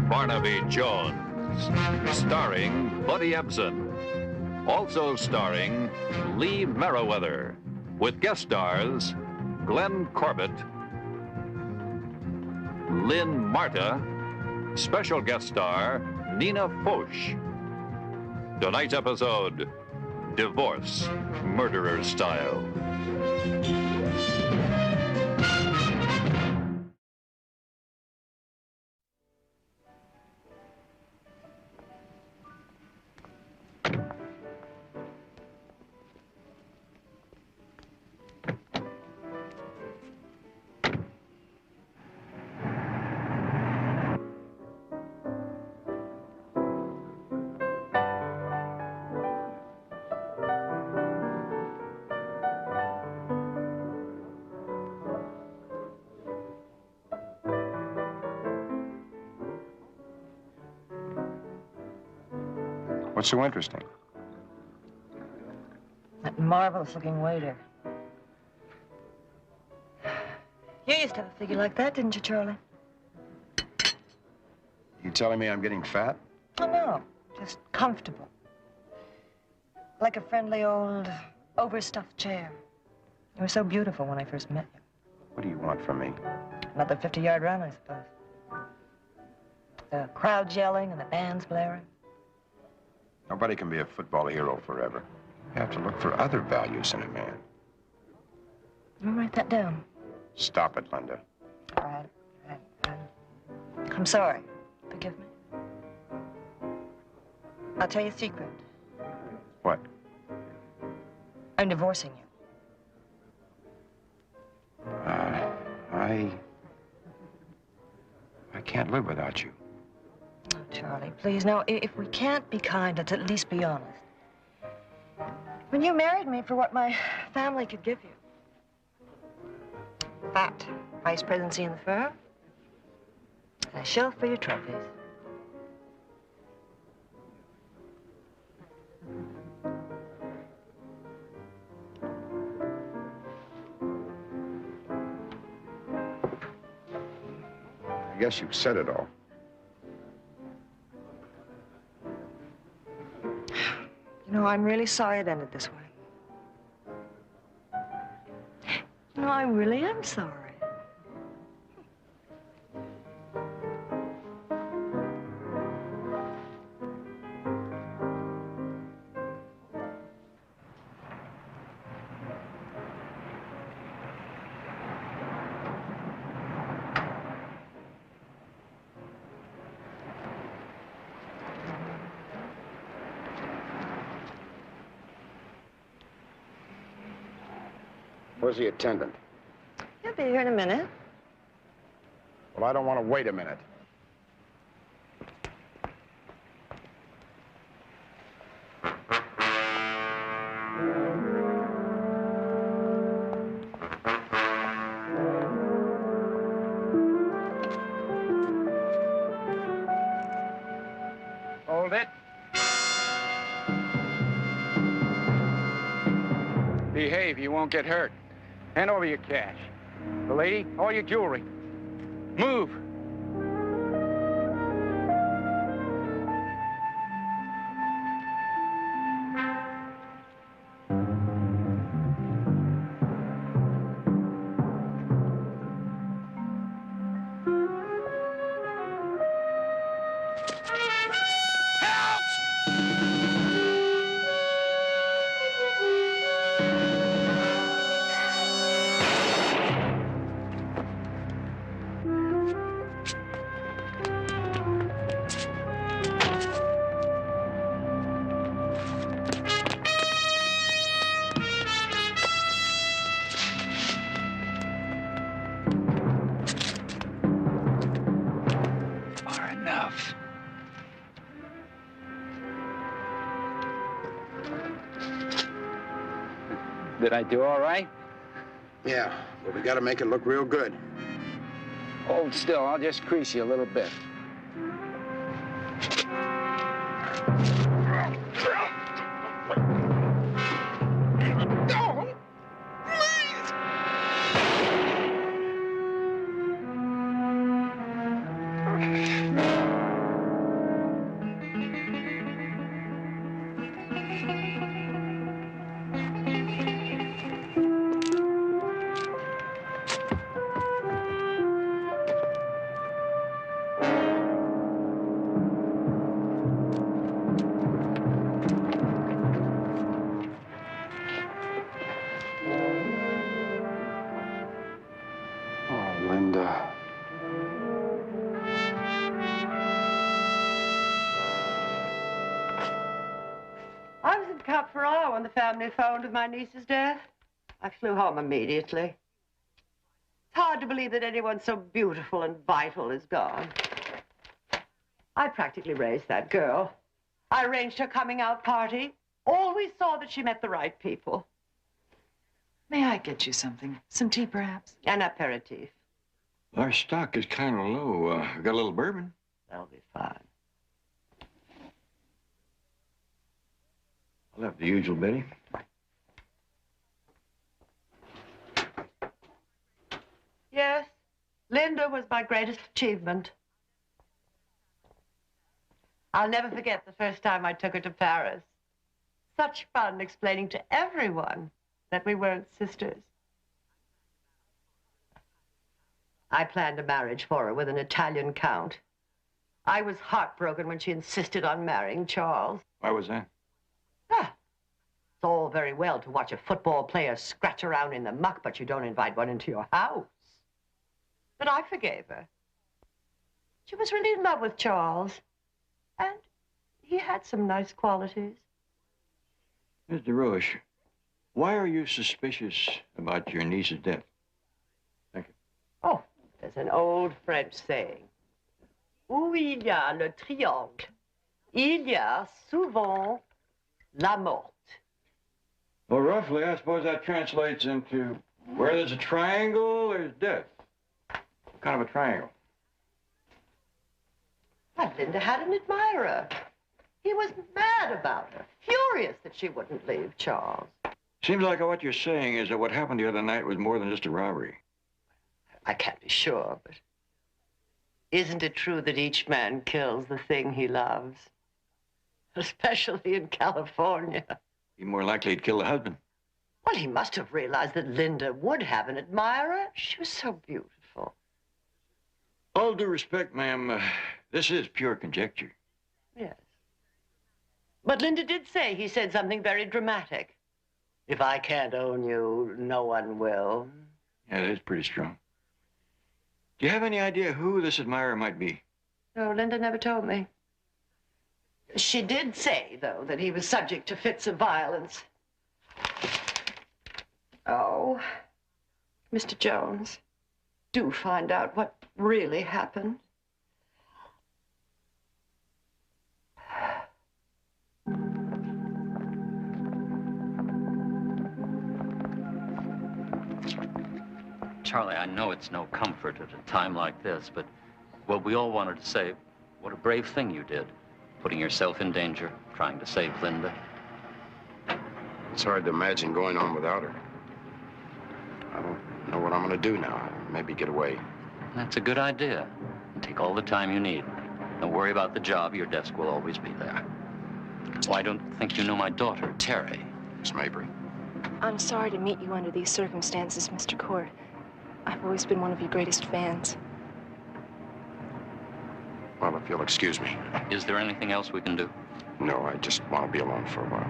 [SPEAKER 1] Barnaby Jones, starring Buddy Ebsen. Also starring Lee Merriweather, with guest stars Glenn Corbett, Lynn Marta, special guest star Nina Foch. Tonight's episode, Divorce, Murderer Style.
[SPEAKER 17] What's so interesting?
[SPEAKER 18] That marvelous-looking waiter. You used to have a figure like that, didn't you, Charlie?
[SPEAKER 17] You telling me I'm getting fat?
[SPEAKER 18] Oh, no. Just comfortable. Like a friendly old overstuffed chair. You were so beautiful when I first met you.
[SPEAKER 17] What do you want from me?
[SPEAKER 18] Another 50-yard run, I suppose. The crowd yelling and the bands blaring.
[SPEAKER 17] Nobody can be a football hero forever. You have to look for other values in a man.
[SPEAKER 18] You write that down.
[SPEAKER 17] Stop it, Linda.
[SPEAKER 18] All right. I'm sorry. Forgive me. I'll tell you a secret.
[SPEAKER 17] What?
[SPEAKER 18] I'm divorcing you.
[SPEAKER 17] I can't live without you.
[SPEAKER 18] Oh, Charlie, please. Now, if we can't be kind, let's at least be honest. When you married me for what my family could give you. Fat vice presidency in the firm. And a shelf for your trophies.
[SPEAKER 17] I guess you've said it all.
[SPEAKER 18] You know, I'm really sorry it ended this way. No, I really am sorry.
[SPEAKER 17] Where's the attendant?
[SPEAKER 18] He'll be here in a minute.
[SPEAKER 17] Well, I don't want to wait a minute.
[SPEAKER 19] Hold it. Behave, you won't get hurt. Hand over your cash. The lady, all your jewelry. Move. Help! enough. Did I do all right?
[SPEAKER 20] Yeah, but we gotta make it look real good.
[SPEAKER 19] Hold still, I'll just crease you a little bit.
[SPEAKER 20] No! Please!
[SPEAKER 17] Oh, Linda.
[SPEAKER 21] I was in Cap Ferrat when the family phoned with my niece's death. I flew home immediately. It's hard to believe that anyone so beautiful and vital is gone. I practically raised that girl. I arranged her coming out party. Always saw that she met the right people.
[SPEAKER 8] May I get you something? Some tea, perhaps?
[SPEAKER 21] An aperitif.
[SPEAKER 9] Our stock is kind of low. Got a little bourbon?
[SPEAKER 21] That'll be fine.
[SPEAKER 9] I'll have the usual, Betty.
[SPEAKER 21] Yes, Linda was my greatest achievement. I'll never forget the first time I took her to Paris. Such fun explaining to everyone that we weren't sisters. I planned a marriage for her with an Italian count. I was heartbroken when she insisted on marrying Charles.
[SPEAKER 9] Why was that?
[SPEAKER 21] It's all very well to watch a football player scratch around in the muck, but you don't invite one into your house. But I forgave her. She was really in love with Charles. And he had some nice qualities.
[SPEAKER 9] Mr. Roche, why are you suspicious about your niece's death? Thank you.
[SPEAKER 21] Oh, there's an old French saying. Où il y a le triangle, il y a souvent la mort.
[SPEAKER 9] Well, roughly, I suppose that translates into where there's a triangle, there's death. What kind of a triangle?
[SPEAKER 21] But Linda had an admirer. He was mad about her, furious that she wouldn't leave Charles.
[SPEAKER 9] Seems like what you're saying is that what happened the other night was more than just a robbery.
[SPEAKER 21] I can't be sure, but isn't it true that each man kills the thing he loves? Especially in California.
[SPEAKER 9] Be more likely to kill the husband.
[SPEAKER 21] Well, he must have realized that Linda would have an admirer. She was so beautiful.
[SPEAKER 9] All due respect, ma'am, this is pure conjecture.
[SPEAKER 21] Yes. But Linda did say he said something very dramatic. If I can't own you, no one will.
[SPEAKER 9] Yeah, that is pretty strong. Do you have any idea who this admirer might be?
[SPEAKER 21] No, Linda never told me. She did say, though, that he was subject to fits of violence. Oh, Mr. Jones, do find out what really happened.
[SPEAKER 22] Charlie, I know it's no comfort at a time like this, but what we all wanted to say, what a brave thing you did. Putting yourself in danger, trying to save Linda.
[SPEAKER 20] It's hard to imagine going on without her. I don't know what I'm gonna do now. Maybe get away.
[SPEAKER 22] That's a good idea. And take all the time you need. Don't worry about the job. Your desk will always be there. Oh, I don't think you know my daughter, Terry.
[SPEAKER 20] Miss Mabry.
[SPEAKER 23] I'm sorry to meet you under these circumstances, Mr. Court. I've always been one of your greatest fans.
[SPEAKER 20] Well, if you'll excuse me.
[SPEAKER 22] Is there anything else we can do?
[SPEAKER 20] No, I just want to be alone for a while.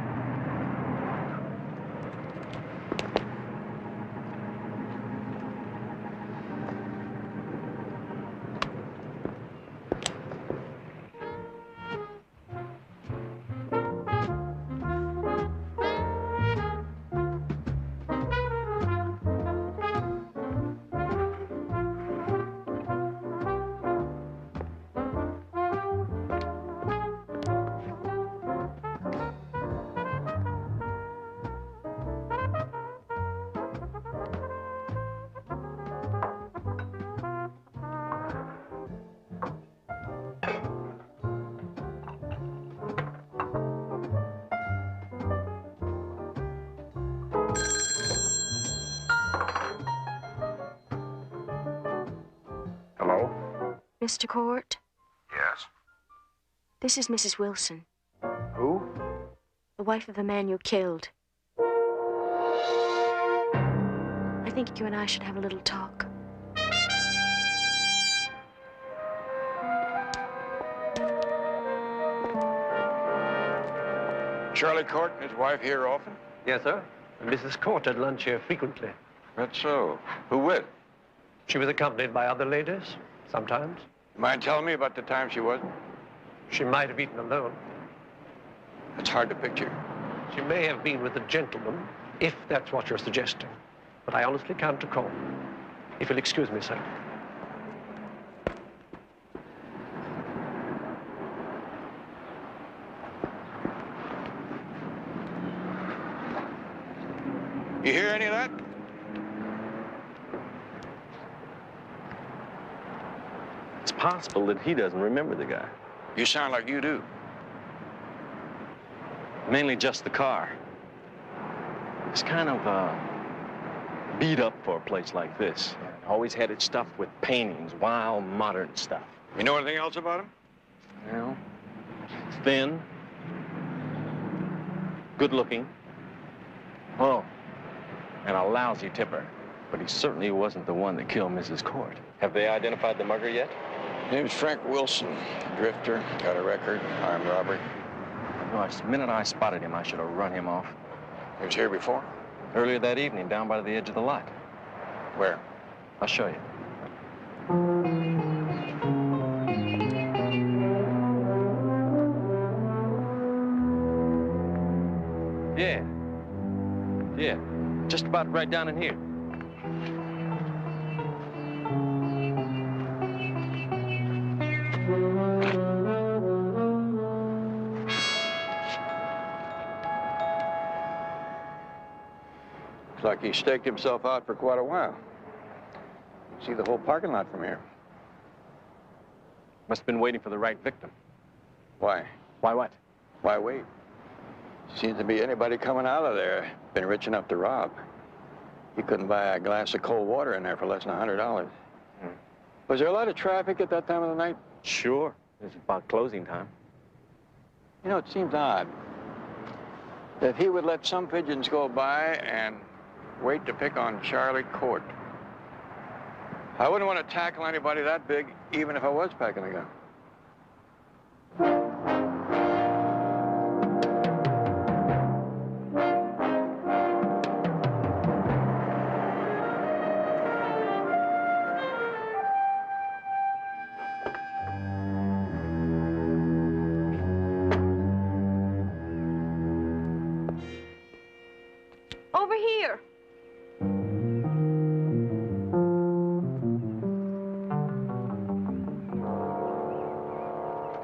[SPEAKER 23] Mr. Court,
[SPEAKER 20] Yes.
[SPEAKER 23] this is Mrs. Wilson,
[SPEAKER 20] Who?
[SPEAKER 23] the wife of the man you killed. I think you and I should have a little talk.
[SPEAKER 9] Charlie Court and his wife here often?
[SPEAKER 6] Yes, sir. Mrs. Court had lunch here frequently.
[SPEAKER 9] That's so. Who with?
[SPEAKER 6] She was accompanied by other ladies, sometimes.
[SPEAKER 9] Mind telling me about the time she wasn't?
[SPEAKER 6] She might have eaten alone.
[SPEAKER 9] It's hard to picture.
[SPEAKER 6] She may have been with a gentleman, if that's what you're suggesting. But I honestly can't recall. If you'll excuse me, sir.
[SPEAKER 9] You hear any of that?
[SPEAKER 7] It's possible that he doesn't remember the guy.
[SPEAKER 9] You sound like you do.
[SPEAKER 7] Mainly just the car. It's kind of beat up for a place like this. Always had it stuffed with paintings, wild, modern stuff.
[SPEAKER 9] You know anything else about him?
[SPEAKER 7] Well, thin, good looking. Oh, and a lousy tipper. But he certainly wasn't the one that killed Mrs. Court.
[SPEAKER 22] Have they identified the murderer yet?
[SPEAKER 9] Name's Frank Wilson, drifter, got a record, armed robbery.
[SPEAKER 7] Gosh, the minute I spotted him, I should have run him off.
[SPEAKER 9] He was here before?
[SPEAKER 7] Earlier that evening, down by the edge of the lot.
[SPEAKER 9] Where?
[SPEAKER 7] I'll show you. Yeah, just about right down in here.
[SPEAKER 9] Looks like he staked himself out for quite a while. See the whole parking lot from here.
[SPEAKER 7] Must have been waiting for the right victim.
[SPEAKER 9] Why?
[SPEAKER 7] Why what?
[SPEAKER 9] Why wait? Seems to be anybody coming out of there been rich enough to rob. You couldn't buy a glass of cold water in there for less than $100. Was there a lot of traffic at that time of the night?
[SPEAKER 7] Sure. It was about closing time.
[SPEAKER 9] You know, it seems odd that he would let some pigeons go by and wait to pick on Charlie Court. I wouldn't want to tackle anybody that big, even if I was packing a gun.
[SPEAKER 23] Over here.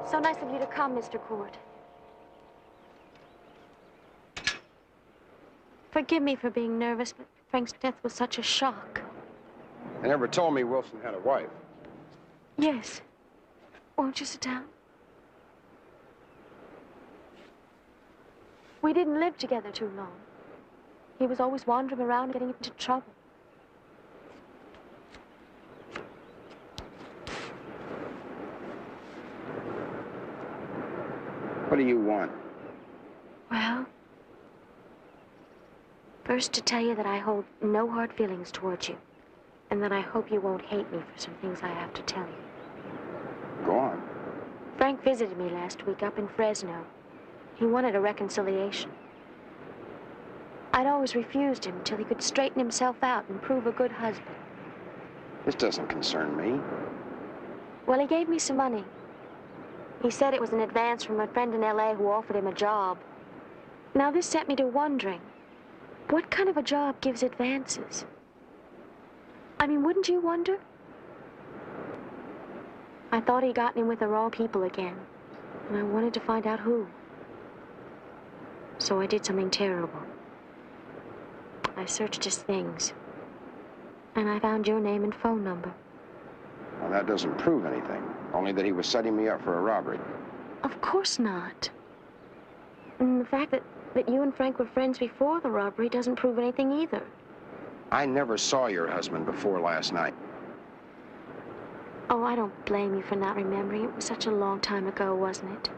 [SPEAKER 23] So nice of you to come, Mr. Court. Forgive me for being nervous, but Frank's death was such a shock.
[SPEAKER 20] They never told me Wilson had a wife.
[SPEAKER 23] Yes. Won't you sit down? We didn't live together too long. He was always wandering around getting into trouble.
[SPEAKER 20] What do you want?
[SPEAKER 23] Well, first to tell you that I hold no hard feelings towards you, and that I hope you won't hate me for some things I have to tell you.
[SPEAKER 20] Go on.
[SPEAKER 23] Frank visited me last week up in Fresno. He wanted a reconciliation. I'd always refused him until he could straighten himself out and prove a good husband.
[SPEAKER 20] This doesn't concern me.
[SPEAKER 23] Well, he gave me some money. He said it was an advance from a friend in L.A. who offered him a job. Now, this set me to wondering, what kind of a job gives advances? I mean, wouldn't you wonder? I thought he'd gotten in with the wrong people again, and I wanted to find out who. So I did something terrible. I searched his things, and I found your name and phone number.
[SPEAKER 20] Well, that doesn't prove anything. Only that he was setting me up for a robbery.
[SPEAKER 23] Of course not. And the fact that you and Frank were friends before the robbery doesn't prove anything either.
[SPEAKER 20] I never saw your husband before last night.
[SPEAKER 23] Oh, I don't blame you for not remembering. It was such a long time ago, wasn't it?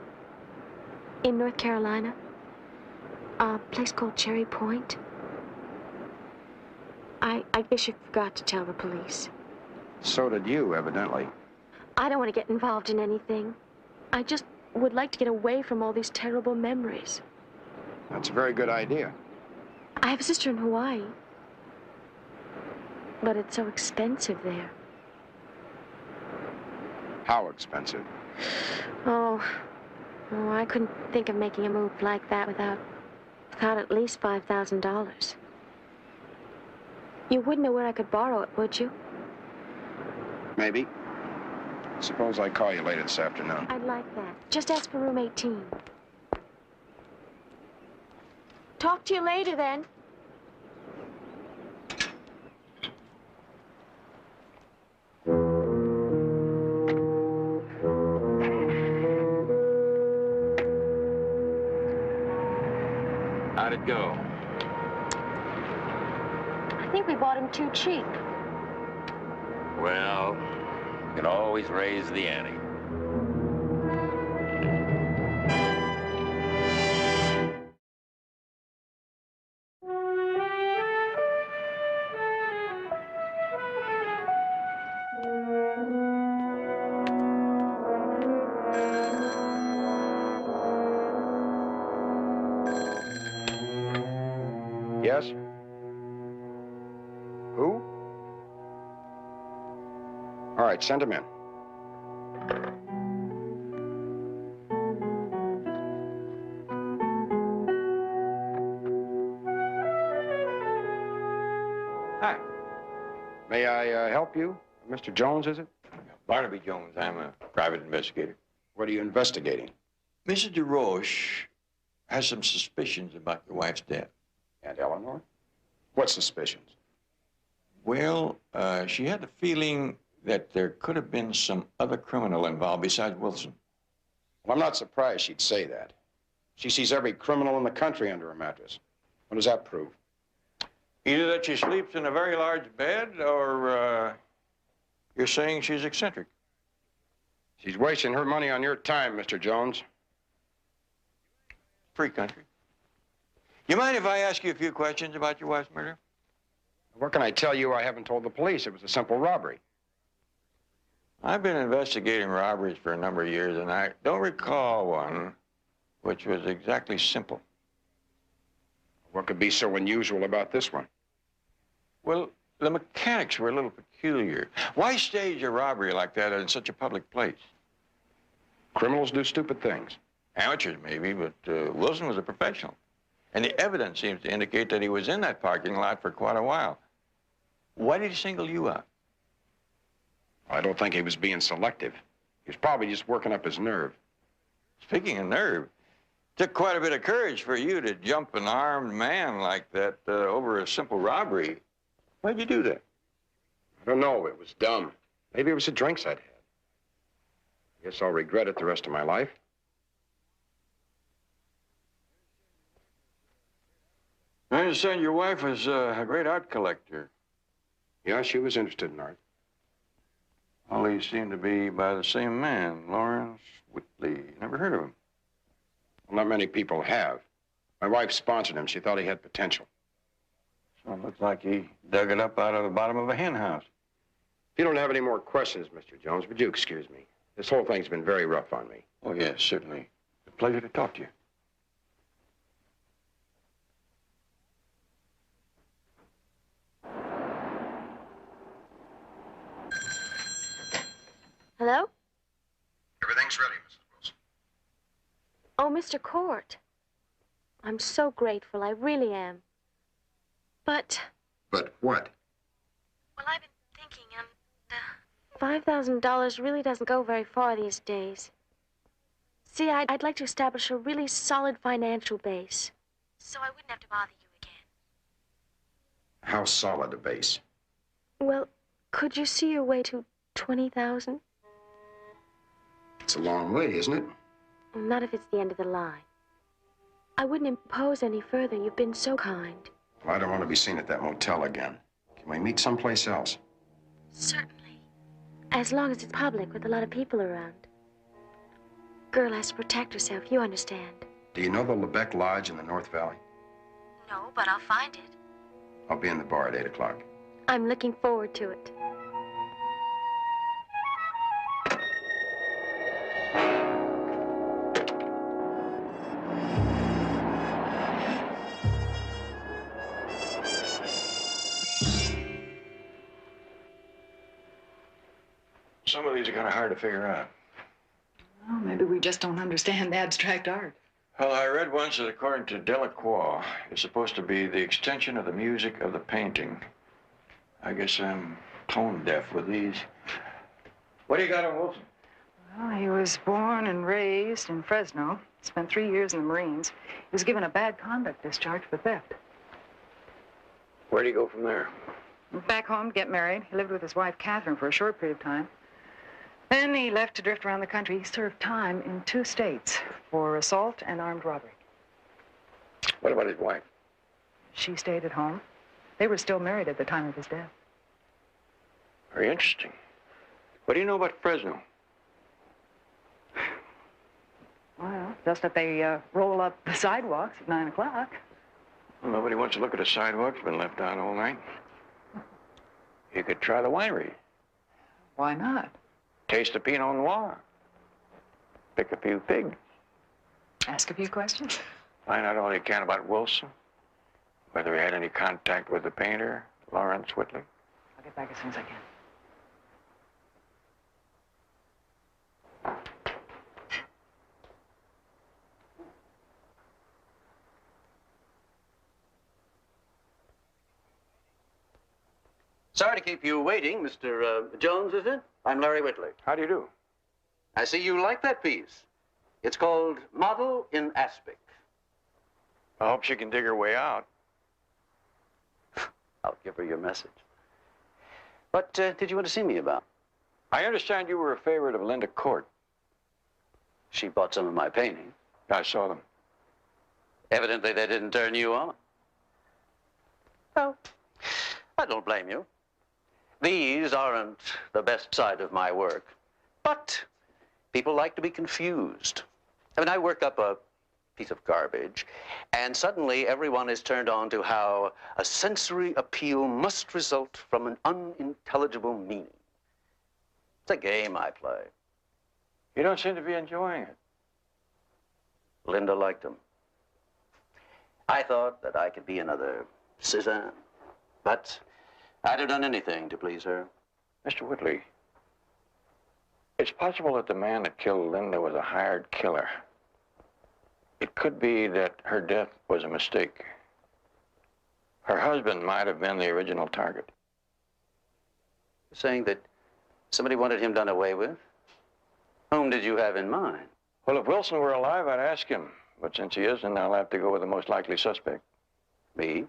[SPEAKER 23] In North Carolina? A place called Cherry Point? I guess you forgot to tell the police.
[SPEAKER 20] So did you, evidently.
[SPEAKER 23] I don't want to get involved in anything. I just would like to get away from all these terrible memories.
[SPEAKER 20] That's a very good idea.
[SPEAKER 23] I have a sister in Hawaii. But it's so expensive there.
[SPEAKER 20] How expensive?
[SPEAKER 23] Oh, I couldn't think of making a move like that without at least $5,000. You wouldn't know where I could borrow it, would you?
[SPEAKER 20] Maybe. Suppose I call you later this afternoon.
[SPEAKER 23] I'd like that. Just ask for room 18. Talk to you later, then.
[SPEAKER 17] How'd it go?
[SPEAKER 23] I think we bought him too cheap.
[SPEAKER 17] Well, you can always raise the ante.
[SPEAKER 20] Yes? Who? All right, send him in.
[SPEAKER 9] Hi.
[SPEAKER 20] May I help you? Mr. Jones, is it?
[SPEAKER 9] Barnaby Jones. I'm a private investigator.
[SPEAKER 20] What are you investigating?
[SPEAKER 9] Mrs. DeRoche has some suspicions about your wife's death.
[SPEAKER 20] And Eleanor? What suspicions?
[SPEAKER 9] Well, she had the feeling that there could have been some other criminal involved besides Wilson.
[SPEAKER 20] Well, I'm not surprised she'd say that. She sees every criminal in the country under her mattress. What does that prove?
[SPEAKER 9] Either that she sleeps in a very large bed, or you're saying she's eccentric.
[SPEAKER 20] She's wasting her money on your time, Mr. Jones.
[SPEAKER 9] Free country. You mind if I ask you a few questions about your wife's murder?
[SPEAKER 20] What can I tell you I haven't told the police? It was a simple robbery.
[SPEAKER 9] I've been investigating robberies for a number of years, and I don't recall one which was exactly simple.
[SPEAKER 20] What could be so unusual about this one?
[SPEAKER 9] Well, the mechanics were a little peculiar. Why stage a robbery like that in such a public place?
[SPEAKER 20] Criminals do stupid things.
[SPEAKER 9] Amateurs, maybe, but Wilson was a professional. And the evidence seems to indicate that he was in that parking lot for quite a while. Why did he single you out?
[SPEAKER 20] I don't think he was being selective. He was probably just working up his nerve.
[SPEAKER 9] Speaking of nerve, it took quite a bit of courage for you to jump an armed man like that over a simple robbery. Why'd you do that?
[SPEAKER 20] I don't know. It was dumb. Maybe it was the drinks I'd had. I guess I'll regret it the rest of my life.
[SPEAKER 9] I understand your wife was a great art collector.
[SPEAKER 20] Yeah, she was interested in art.
[SPEAKER 9] All these seem to be by the same man, Lawrence Whitley. Never heard of him.
[SPEAKER 20] Well, not many people have. My wife sponsored him. She thought he had potential.
[SPEAKER 9] So it looks like he dug it up out of the bottom of a hen house.
[SPEAKER 20] If you don't have any more questions, Mr. Jones, would you excuse me? This whole thing's been very rough on me.
[SPEAKER 9] Oh, yes, certainly. A pleasure to talk to you.
[SPEAKER 23] Hello?
[SPEAKER 20] Everything's ready, Mrs. Wilson.
[SPEAKER 23] Oh, Mr. Court. I'm so grateful. I really am. But...
[SPEAKER 20] But what?
[SPEAKER 23] Well, I've been thinking, $5,000 really doesn't go very far these days. See, I'd like to establish a really solid financial base, so I wouldn't have to bother you again.
[SPEAKER 20] How solid a base?
[SPEAKER 23] Well, could you see your way to 20,000?
[SPEAKER 20] It's a long way, isn't it?
[SPEAKER 23] Not if it's the end of the line. I wouldn't impose any further. You've been so kind.
[SPEAKER 20] Well, I don't want to be seen at that motel again. Can we meet someplace else?
[SPEAKER 23] Certainly. As long as it's public with a lot of people around. Girl has to protect herself, you understand.
[SPEAKER 20] Do you know the Lebec Lodge in the North Valley?
[SPEAKER 23] No, but I'll find it.
[SPEAKER 20] I'll be in the bar at 8 o'clock.
[SPEAKER 23] I'm looking forward to it.
[SPEAKER 9] Some of these are kind of hard to figure out.
[SPEAKER 8] Well, maybe we just don't understand abstract art.
[SPEAKER 9] Well, I read once that according to Delacroix, it's supposed to be the extension of the music of the painting. I guess I'm tone deaf with these. What do you got on Wilson?
[SPEAKER 8] Well, he was born and raised in Fresno. Spent 3 years in the Marines. He was given a bad conduct discharge for theft.
[SPEAKER 9] Where do you go from there?
[SPEAKER 8] Back home to get married. He lived with his wife, Catherine, for a short period of time. Then he left to drift around the country. He served time in 2 states for assault and armed robbery.
[SPEAKER 9] What about his wife?
[SPEAKER 8] She stayed at home. They were still married at the time of his death.
[SPEAKER 9] Very interesting. What do you know about Fresno?
[SPEAKER 8] Well, just that they roll up the sidewalks at 9 o'clock.
[SPEAKER 9] Well, nobody wants to look at a sidewalk. It's been left out all night. You could try the winery.
[SPEAKER 8] Why not?
[SPEAKER 9] Taste the Pinot Noir. Pick a few pigs.
[SPEAKER 8] Ask a few questions.
[SPEAKER 9] Find out all you can about Wilson. Whether he had any contact with the painter, Lawrence Whitley.
[SPEAKER 8] I'll get back as soon as I can.
[SPEAKER 4] Sorry to keep you waiting, Mr. Jones, is it? I'm Larry Whitley.
[SPEAKER 9] How do you do?
[SPEAKER 4] I see you like that piece. It's called Model in Aspic.
[SPEAKER 9] I hope she can dig her way out.
[SPEAKER 4] I'll give her your message. What did you want to see me about?
[SPEAKER 9] I understand you were a favorite of Linda Court.
[SPEAKER 4] She bought some of my paintings.
[SPEAKER 9] I saw them.
[SPEAKER 4] Evidently, they didn't turn you on. Well, I don't blame you. These aren't the best side of my work, but people like to be confused. I mean, I work up a piece of garbage, and suddenly everyone is turned on to how a sensory appeal must result from an unintelligible meaning. It's a game I play.
[SPEAKER 9] You don't seem to be enjoying it.
[SPEAKER 4] Linda liked them. I thought that I could be another Cézanne, but I'd have done anything to please her.
[SPEAKER 9] Mr. Whitley, it's possible that the man that killed Linda was a hired killer. It could be that her death was a mistake. Her husband might have been the original target.
[SPEAKER 4] You're saying that somebody wanted him done away with? Whom did you have in mind?
[SPEAKER 9] Well, if Wilson were alive, I'd ask him. But since he isn't, I'll have to go with the most likely suspect.
[SPEAKER 4] Me?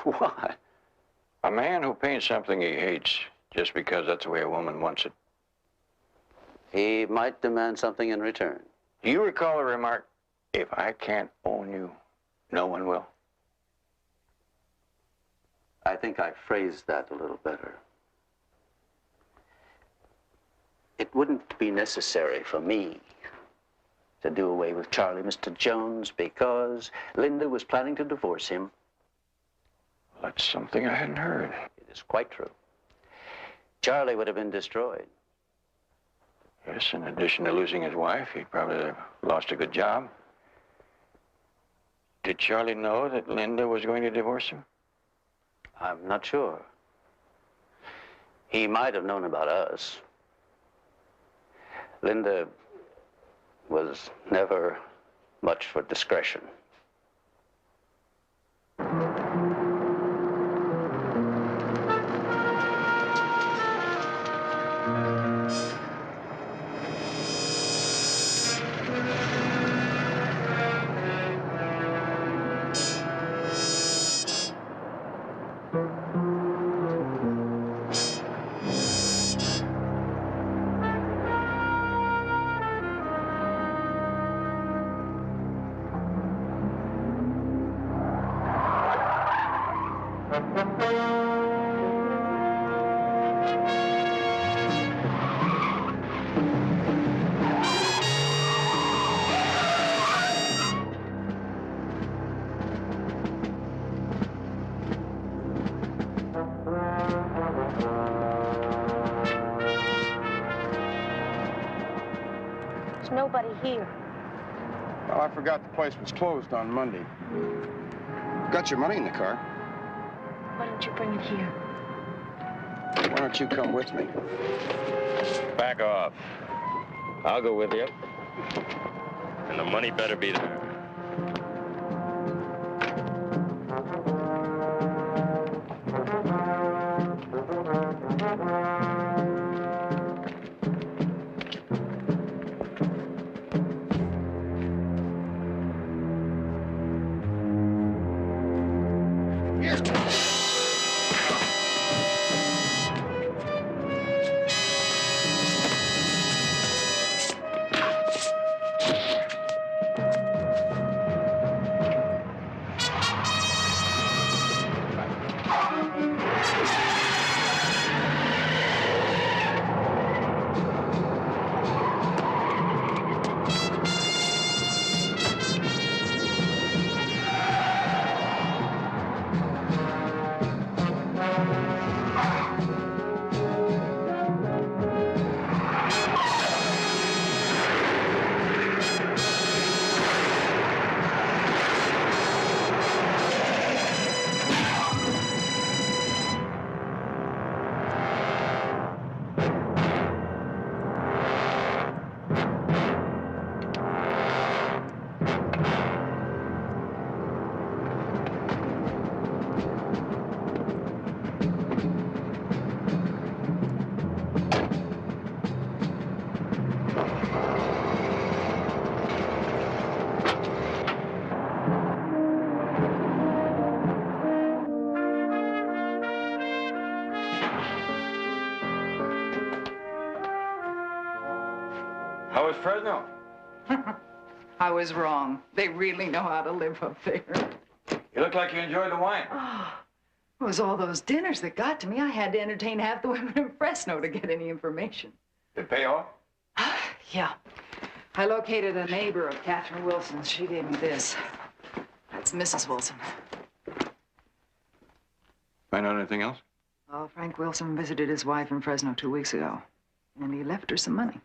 [SPEAKER 4] Why?
[SPEAKER 9] A man who paints something he hates just because that's the way a woman wants it.
[SPEAKER 4] He might demand something in return.
[SPEAKER 9] Do you recall the remark, if I can't own you, no one will?
[SPEAKER 4] I think I phrased that a little better. It wouldn't be necessary for me to do away with Charlie, Mr. Jones, because Linda was planning to divorce him.
[SPEAKER 9] That's something I hadn't heard.
[SPEAKER 4] It is quite true. Charlie would have been destroyed.
[SPEAKER 9] Yes, in addition to losing his wife, he probably lost a good job. Did Charlie know that Linda was going to divorce him?
[SPEAKER 4] I'm not sure. He might have known about us. Linda was never much for discretion.
[SPEAKER 23] There's nobody here.
[SPEAKER 20] Well, I forgot the place was closed on Monday. Got your money in the car.
[SPEAKER 23] Why don't you bring it here?
[SPEAKER 20] Why don't you come with me?
[SPEAKER 7] Back off. I'll go with you. And the money better be there.
[SPEAKER 9] How was Fresno?
[SPEAKER 8] I was wrong. They really know how to live up there.
[SPEAKER 9] You look like you enjoyed the wine.
[SPEAKER 8] Oh, it was all those dinners that got to me. I had to entertain half the women in Fresno to get any information.
[SPEAKER 9] Did it pay off?
[SPEAKER 8] Yeah. I located a neighbor of Catherine Wilson's. She gave me this. That's Mrs. Wilson.
[SPEAKER 9] Find out anything else?
[SPEAKER 8] Well, Frank Wilson visited his wife in Fresno 2 weeks ago, and he left her some money.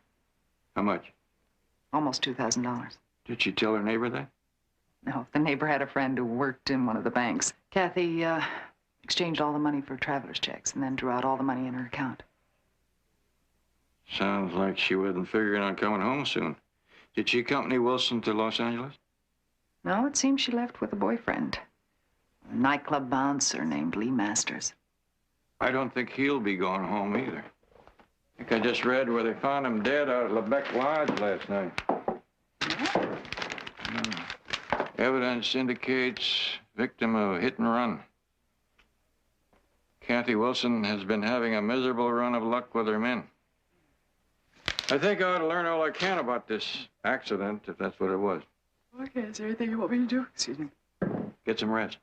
[SPEAKER 9] How much?
[SPEAKER 8] Almost $2,000.
[SPEAKER 9] Did she tell her neighbor that?
[SPEAKER 8] No, the neighbor had a friend who worked in one of the banks. Kathy exchanged all the money for traveler's checks and then drew out all the money in her account.
[SPEAKER 9] Sounds like she wasn't figuring on coming home soon. Did she accompany Wilson to Los Angeles?
[SPEAKER 8] No, it seems she left with a boyfriend. A nightclub bouncer named Lee Masters.
[SPEAKER 9] I don't think he'll be going home either. I think I just read where they found him dead out at Lebec Lodge last night. Evidence indicates victim of hit and run. Kathy Wilson has been having a miserable run of luck with her men. I think I ought to learn all I can about this accident, if that's what it was.
[SPEAKER 8] Okay, is there anything you want me to do? Excuse me.
[SPEAKER 9] Get some rest.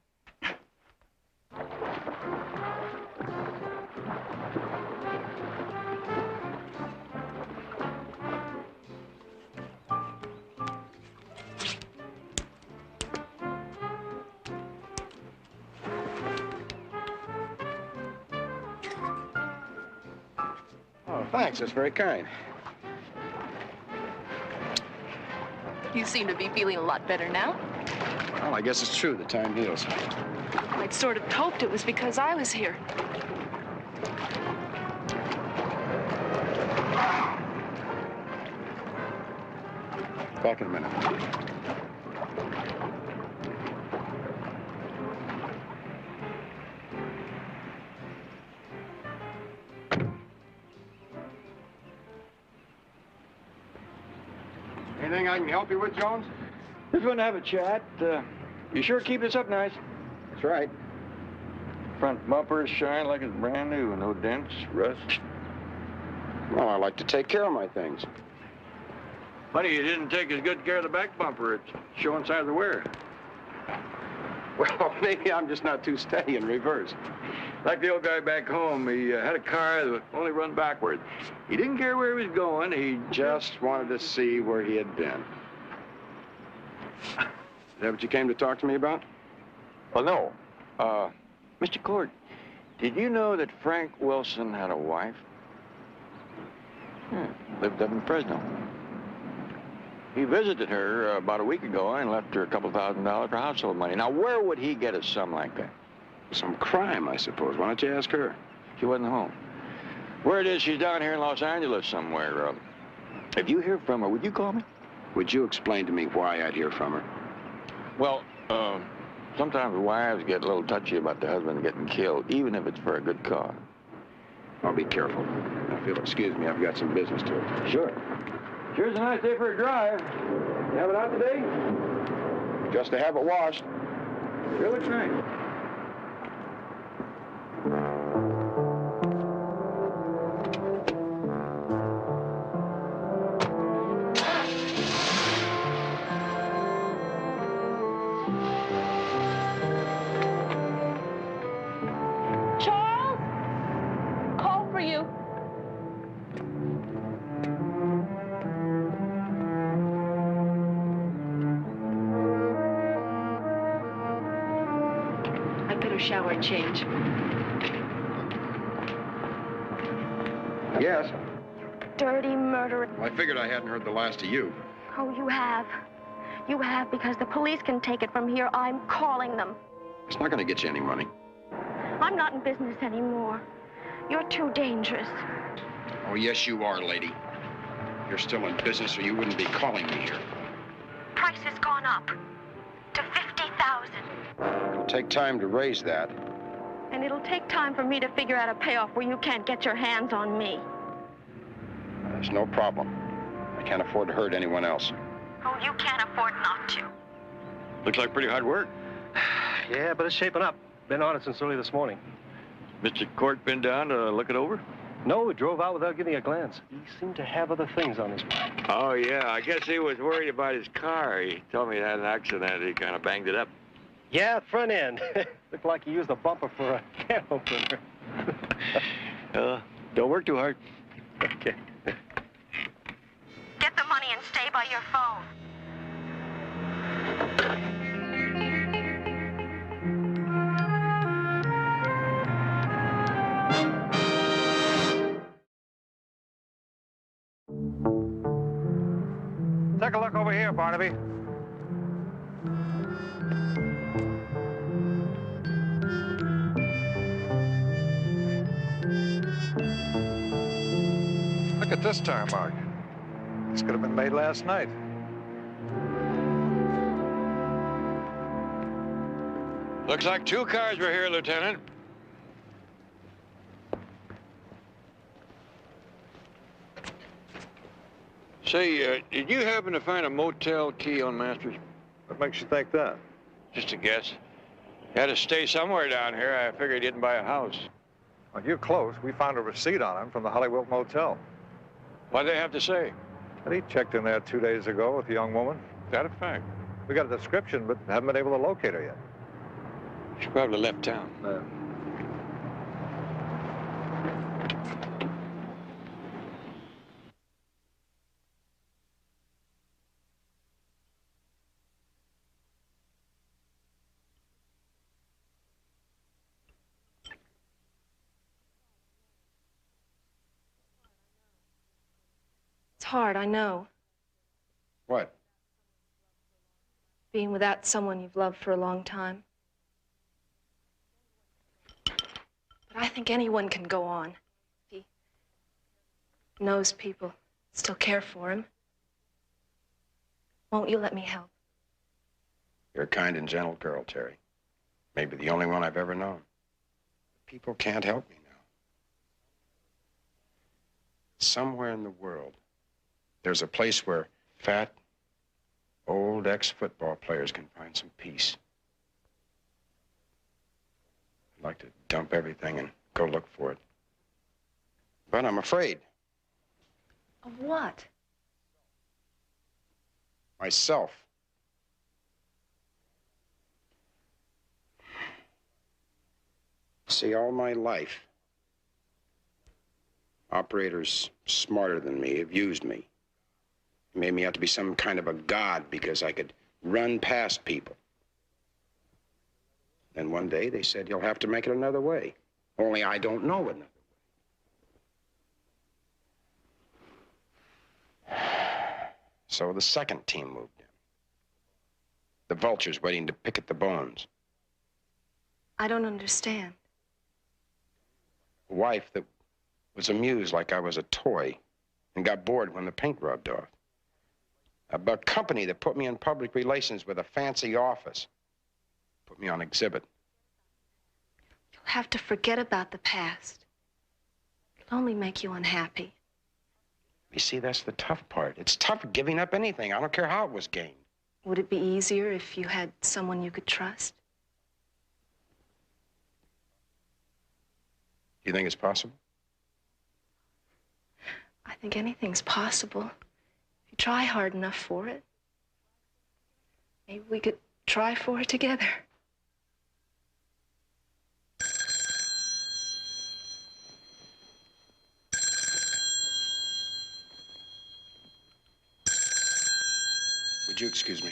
[SPEAKER 20] Oh, thanks. That's very kind.
[SPEAKER 10] You seem to be feeling a lot better now.
[SPEAKER 20] Well, I guess it's true. The time heals.
[SPEAKER 10] I'd sort of hoped it was because I was here.
[SPEAKER 20] Back in a minute. Anything I can help you with, Jones?
[SPEAKER 9] Just want to have a chat. You sure keep this up nice.
[SPEAKER 20] That's right.
[SPEAKER 9] Front bumpers shine like it's brand new. No dents, rust.
[SPEAKER 20] Well, I like to take care of my things.
[SPEAKER 9] Funny you didn't take as good care of the back bumper. It's showing signs of wear.
[SPEAKER 20] Well, maybe I'm just not too steady in reverse.
[SPEAKER 9] Like the old guy back home, he had a car that would only run backwards. He didn't care where he was going. He
[SPEAKER 20] Just wanted to see where he had been. Is that what you came to talk to me about?
[SPEAKER 9] Well, no. Mr. Cord, did you know that Frank Wilson had a wife? Lived up in Fresno. He visited her about a week ago and left her a couple $1,000 for household money. Now, where would he get a sum like that?
[SPEAKER 20] Some crime, I suppose. Why don't you ask her?
[SPEAKER 9] She wasn't home. Word is she's down here in Los Angeles somewhere. If you hear from her, would you call me?
[SPEAKER 20] Would you explain to me why I'd hear from her?
[SPEAKER 9] Well, sometimes wives get a little touchy about the husband getting killed, even if it's for a good cause.
[SPEAKER 20] I'll be careful. Now, if you'll excuse me, I've got some business to attend.
[SPEAKER 9] Sure. Sure's a nice day for a drive. You have it out today?
[SPEAKER 20] Just to have it washed.
[SPEAKER 9] Sure looks nice.
[SPEAKER 10] Charles? Call for you.
[SPEAKER 18] I'd better shower and change.
[SPEAKER 20] Yes.
[SPEAKER 23] Dirty murderer.
[SPEAKER 20] Well, I figured I hadn't heard the last of you.
[SPEAKER 23] Oh, you have. You have, because the police can take it from here. I'm calling them.
[SPEAKER 20] It's not going to get you any money.
[SPEAKER 23] I'm not in business anymore. You're too dangerous.
[SPEAKER 20] Oh, yes, you are, lady. You're still in business or you wouldn't be calling me here.
[SPEAKER 23] Price has gone up to $50,000.
[SPEAKER 20] It'll take time to raise that.
[SPEAKER 23] And it'll take time for me to figure out a payoff where you can't get your hands on me.
[SPEAKER 20] There's no problem. I can't afford to hurt anyone else.
[SPEAKER 23] Oh, you can't afford not to.
[SPEAKER 9] Looks like pretty hard work.
[SPEAKER 6] Yeah, but it's shaping up. Been on it since early this morning.
[SPEAKER 9] Mr. Court been down to look it over?
[SPEAKER 6] No, we drove out without giving a glance. He seemed to have other things on his mind.
[SPEAKER 9] Oh, yeah. I guess he was worried about his car. He told me he had an accident. He kind of banged it up.
[SPEAKER 6] Yeah, front end. Looked like he used a bumper for a can opener.
[SPEAKER 9] Don't work too hard.
[SPEAKER 6] Okay.
[SPEAKER 23] Get the money and stay by your phone.
[SPEAKER 19] Take a look over here, Barnaby. Look at this tire mark. This could have been made last night.
[SPEAKER 9] Looks like 2 cars were here, Lieutenant. Say, did you happen to find a motel key on Masters?
[SPEAKER 19] What makes you think that?
[SPEAKER 9] Just a guess. You had to stay somewhere down here. I figured you didn't buy a house.
[SPEAKER 19] Well, you're close. We found a receipt on him from the Hollywood Motel.
[SPEAKER 9] What'd they have to say?
[SPEAKER 19] And he checked in there 2 days ago with a young woman.
[SPEAKER 9] Is that a fact?
[SPEAKER 19] We got a description, but haven't been able to locate her yet.
[SPEAKER 9] She probably left town.
[SPEAKER 23] It's hard, I know.
[SPEAKER 20] What?
[SPEAKER 23] Being without someone you've loved for a long time. But I think anyone can go on. If he knows people, still care for him. Won't you let me help?
[SPEAKER 20] You're a kind and gentle girl, Terry. Maybe the only one I've ever known. People can't help me now. Somewhere in the world, there's a place where fat, old ex-football players can find some peace. I'd like to dump everything and go look for it. But I'm afraid.
[SPEAKER 18] Of what?
[SPEAKER 20] Myself. See, all my life, operators smarter than me have used me. Made me out to be some kind of a god because I could run past people. Then one day they said, you'll have to make it another way. Only I don't know another way. So the second team moved in. The vultures waiting to pick at the bones.
[SPEAKER 18] I don't understand.
[SPEAKER 20] A wife that was amused like I was a toy and got bored when the paint rubbed off. A company that put me in public relations with a fancy office. Put me on exhibit.
[SPEAKER 18] You'll have to forget about the past. It'll only make you unhappy.
[SPEAKER 20] You see, that's the tough part. It's tough giving up anything. I don't care how it was gained.
[SPEAKER 18] Would it be easier if you had someone you could trust?
[SPEAKER 20] Do you think it's possible?
[SPEAKER 18] I think anything's possible if you try hard enough for it. Maybe we could try for it together.
[SPEAKER 20] Would you excuse me?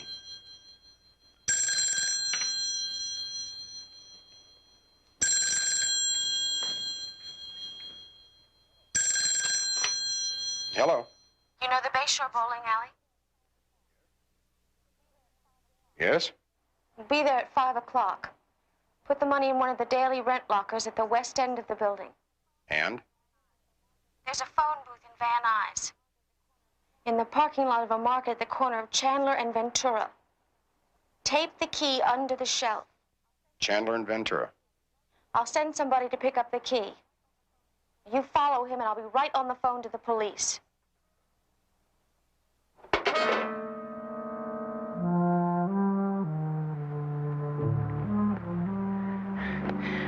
[SPEAKER 20] Hello?
[SPEAKER 23] You know the Bayshore Bowling Alley?
[SPEAKER 20] Yes?
[SPEAKER 23] We'll be there at 5 o'clock. Put the money in one of the daily rent lockers at the west end of the building.
[SPEAKER 20] And?
[SPEAKER 23] There's a phone booth in Van Nuys. In the parking lot of a market at the corner of Chandler and Ventura. Tape the key under the shelf.
[SPEAKER 20] Chandler and Ventura.
[SPEAKER 23] I'll send somebody to pick up the key. You follow him and I'll be right on the phone to the police.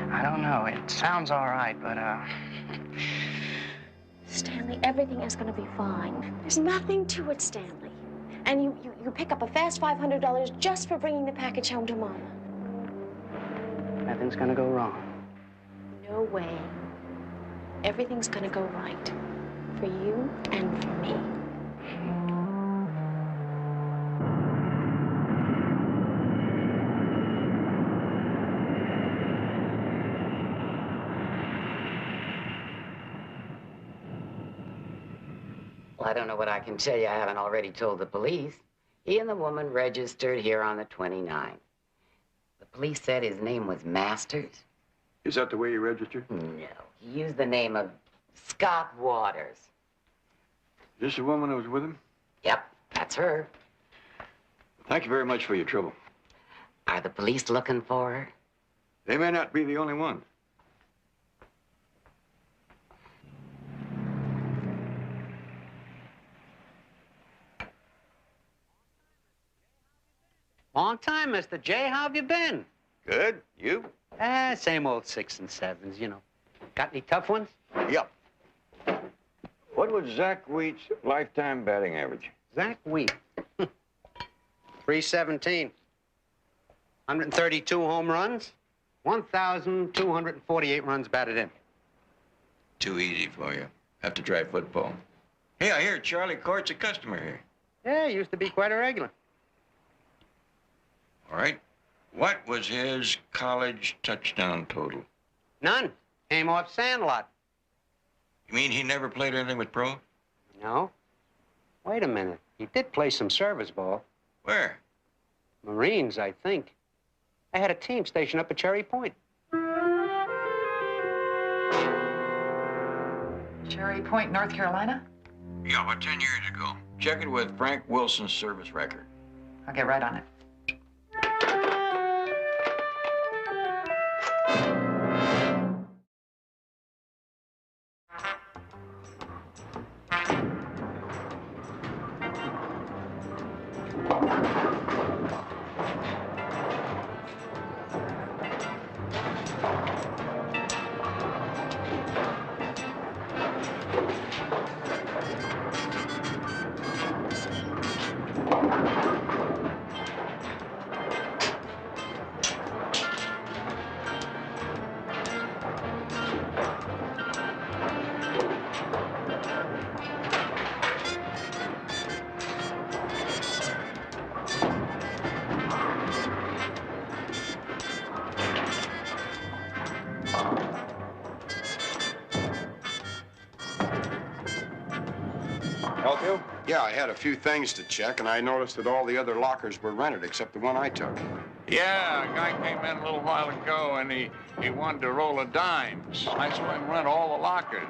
[SPEAKER 12] I don't know. It sounds all right, but,
[SPEAKER 23] Stanley, everything is going to be fine. There's nothing to it, Stanley. And you pick up a fast $500 just for bringing the package home to Mama.
[SPEAKER 12] nothing's gonna go wrong.
[SPEAKER 23] No way. Everything's going to go right. For you and for me.
[SPEAKER 14] Well, I don't know what I can tell you I haven't already told the police. He and the woman registered here on the 29th. The police said his name was Masters.
[SPEAKER 9] Is that the way you registered?
[SPEAKER 14] No, he used the name of Scott Waters.
[SPEAKER 9] Is this the woman who was with him?
[SPEAKER 14] Yep, that's her.
[SPEAKER 9] Thank you very much for your trouble.
[SPEAKER 14] Are the police looking for her?
[SPEAKER 9] They may not be the only one.
[SPEAKER 12] Long time, Mr. J. How have you been?
[SPEAKER 9] Good. You?
[SPEAKER 12] Same old 6 and 7s, you know. Got any tough ones?
[SPEAKER 9] Yep. What was Zach Wheat's lifetime batting average?
[SPEAKER 12] Zach Wheat. 317. 132 home runs. 1,248 runs batted in.
[SPEAKER 9] Too easy for you. Have to try football. Hey, I hear Charlie Court's a customer here.
[SPEAKER 12] Yeah, used to be quite a regular.
[SPEAKER 9] All right. What was his college touchdown total?
[SPEAKER 12] None. Came off Sandlot.
[SPEAKER 9] You mean he never played anything with pro?
[SPEAKER 12] No. Wait a minute. He did play some service ball.
[SPEAKER 9] Where?
[SPEAKER 12] Marines, I think. I had a team stationed up at Cherry Point.
[SPEAKER 8] Cherry Point, North Carolina?
[SPEAKER 9] Yeah, about 10 years ago. Check it with Frank Wilson's service record.
[SPEAKER 8] I'll get right on it.
[SPEAKER 9] Help you?
[SPEAKER 20] Yeah, I had a few things to check, and I noticed that all the other lockers were rented except the one I took.
[SPEAKER 9] Yeah, a guy came in a little while ago, and he wanted to roll of dimes. I saw him rent all the lockers.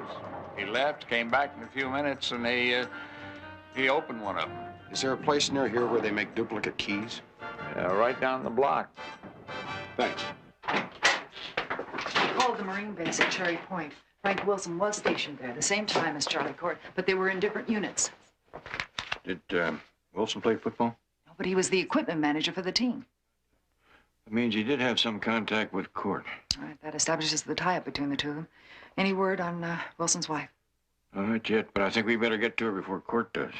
[SPEAKER 9] He left, came back in a few minutes, and he opened one of them.
[SPEAKER 20] Is there a place near here where they make duplicate keys?
[SPEAKER 9] Yeah, right down the block.
[SPEAKER 20] Thanks.
[SPEAKER 8] I called the Marine base at Cherry Point. Frank Wilson was stationed there, the same time as Charlie Court, but they were in different units.
[SPEAKER 9] Did Wilson play football?
[SPEAKER 8] No, but he was the equipment manager for the team.
[SPEAKER 9] That means he did have some contact with Court.
[SPEAKER 8] All right, that establishes the tie-up between the two of them. Any word on Wilson's wife?
[SPEAKER 9] Not yet, but I think we better get to her before Court does.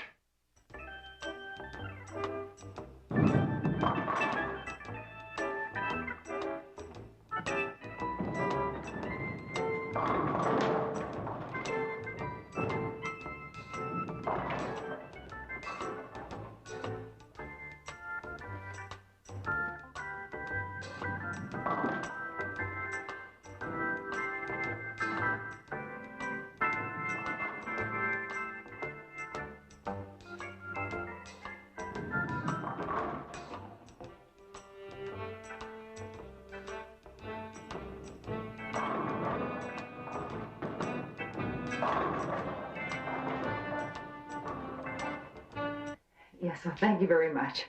[SPEAKER 8] Yes, well, thank you very much.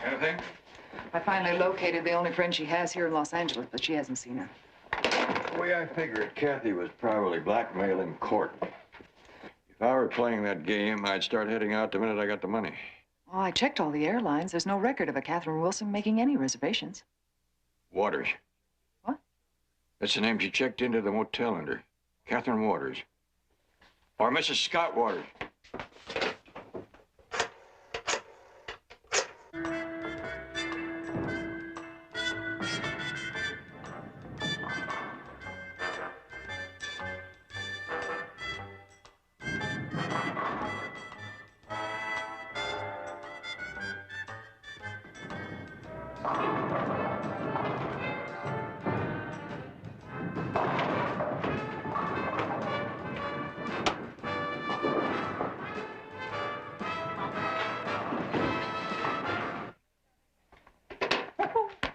[SPEAKER 9] Anything?
[SPEAKER 8] I finally located the only friend she has here in Los Angeles, but she hasn't seen her.
[SPEAKER 9] The way I figure it, Kathy was probably blackmailing Court. If I were playing that game, I'd start heading out the minute I got the money.
[SPEAKER 8] Oh, I checked all the airlines. There's no record of a Catherine Wilson making any reservations.
[SPEAKER 9] Waters.
[SPEAKER 8] What?
[SPEAKER 9] That's the name she checked into the motel under. Catherine Waters. Or Mrs. Scott Waters.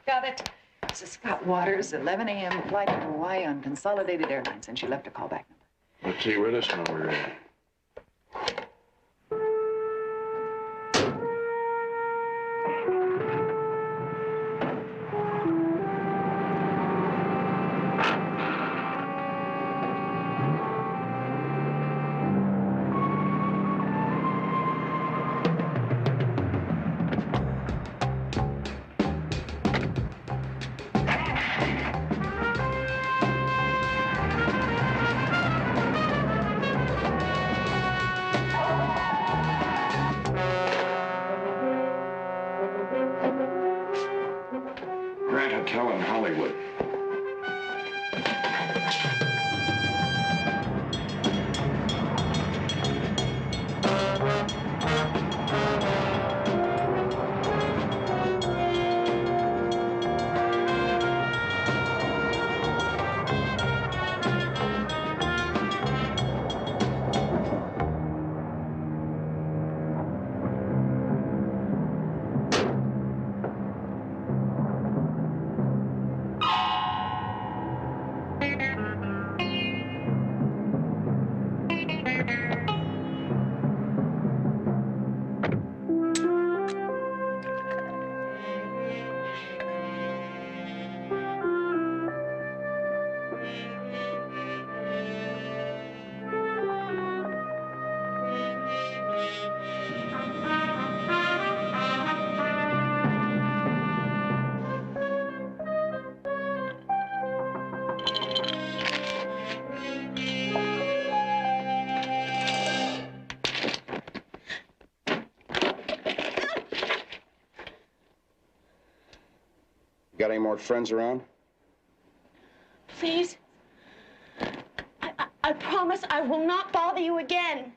[SPEAKER 8] Got it. Mrs. Scott Waters, 11 a.m. flight to Hawaii on Consolidated Airlines, and she left a callback number.
[SPEAKER 9] Let's see where this number is. Grant Hotel in Hollywood.
[SPEAKER 20] Got any more friends around?
[SPEAKER 11] Please. I promise I will not bother you again.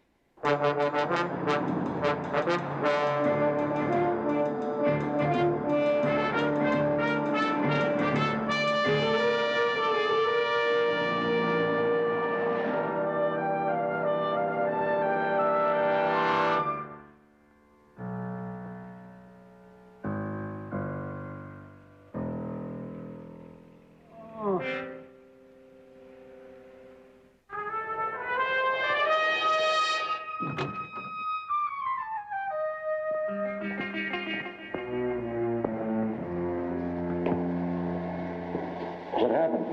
[SPEAKER 20] What happened?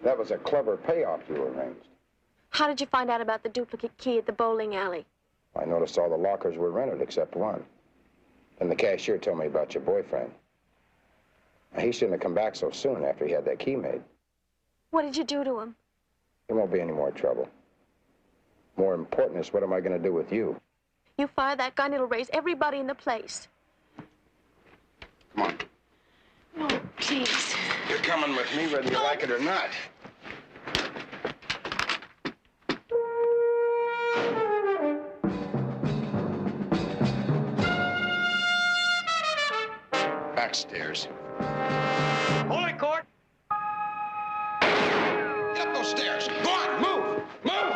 [SPEAKER 20] That was a clever payoff you arranged.
[SPEAKER 23] How did you find out about the duplicate key at the bowling alley?
[SPEAKER 20] I noticed all the lockers were rented except one. And the cashier told me about your boyfriend. Now, he shouldn't have come back so soon after he had that key made.
[SPEAKER 23] What did you do to him?
[SPEAKER 20] There won't be any more trouble. More important is, what am I going to do with you?
[SPEAKER 23] You fire that gun, it'll raise everybody in the place.
[SPEAKER 20] Come on.
[SPEAKER 23] No, please.
[SPEAKER 20] You're coming with me whether you like it or not. Backstairs.
[SPEAKER 19] Hold it, Court.
[SPEAKER 20] Get up those stairs. Go on, move! Move!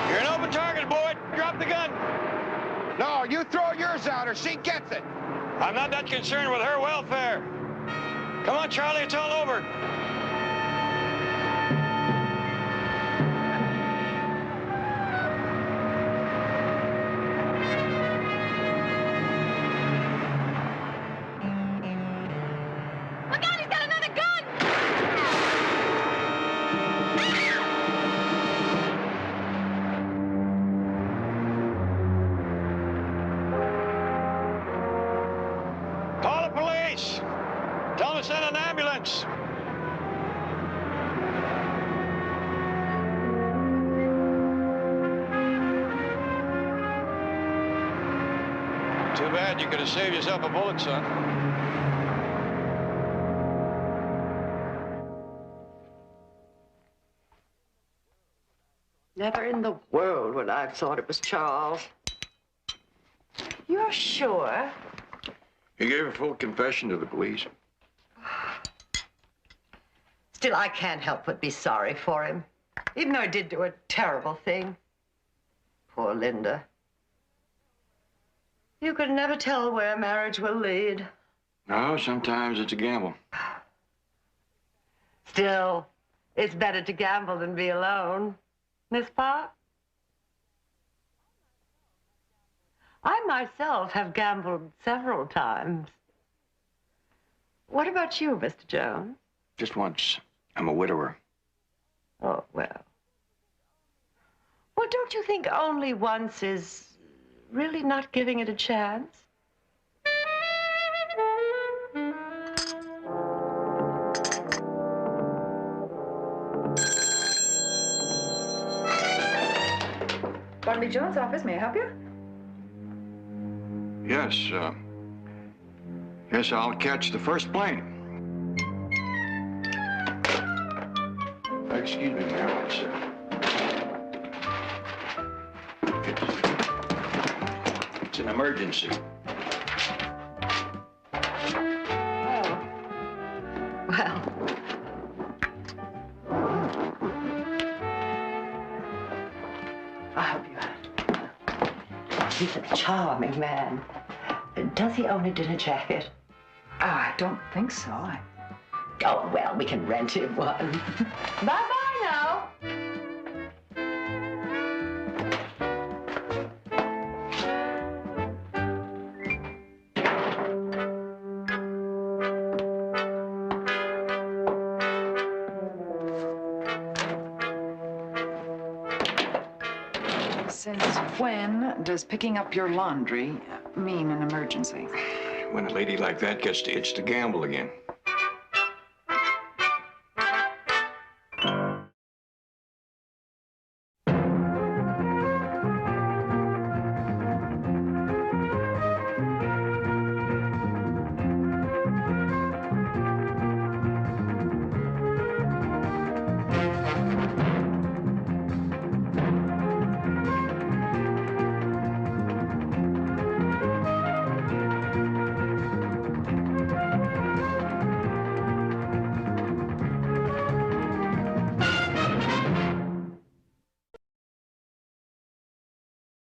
[SPEAKER 19] You're an open target, boy. Drop the gun.
[SPEAKER 20] No, you throw yours out or she gets it.
[SPEAKER 19] I'm not that concerned with her welfare. Come on, Charlie, it's all over.
[SPEAKER 11] Look out, he's got another gun!
[SPEAKER 19] Call the police. Tell them to send an ambulance. Too bad. You could have saved yourself a bullet, son.
[SPEAKER 21] Never in the world would I have thought it was Charles. You're sure?
[SPEAKER 9] He gave a full confession to the police.
[SPEAKER 21] Still, I can't help but be sorry for him, even though he did do a terrible thing. Poor Linda. You could never tell where marriage will lead.
[SPEAKER 9] No, sometimes it's a gamble.
[SPEAKER 21] Still, it's better to gamble than be alone. Miss Park? I myself have gambled several times. What about you, Mr. Jones?
[SPEAKER 9] Just once. I'm a widower.
[SPEAKER 21] Oh, well. Well, don't you think only once is really not giving it a chance?
[SPEAKER 8] Barnaby Jones' office, may I help you?
[SPEAKER 9] Yes, yes, I'll catch the first plane. Excuse me, ma'am, it's an emergency.
[SPEAKER 21] Well. I hope you have. He's a charming man. Does he own a dinner jacket?
[SPEAKER 8] I don't think so.
[SPEAKER 21] Oh, well, we can rent him one. Bye-bye now.
[SPEAKER 8] Since when does picking up your laundry mean an emergency?
[SPEAKER 9] When a lady like that gets to itch to gamble again.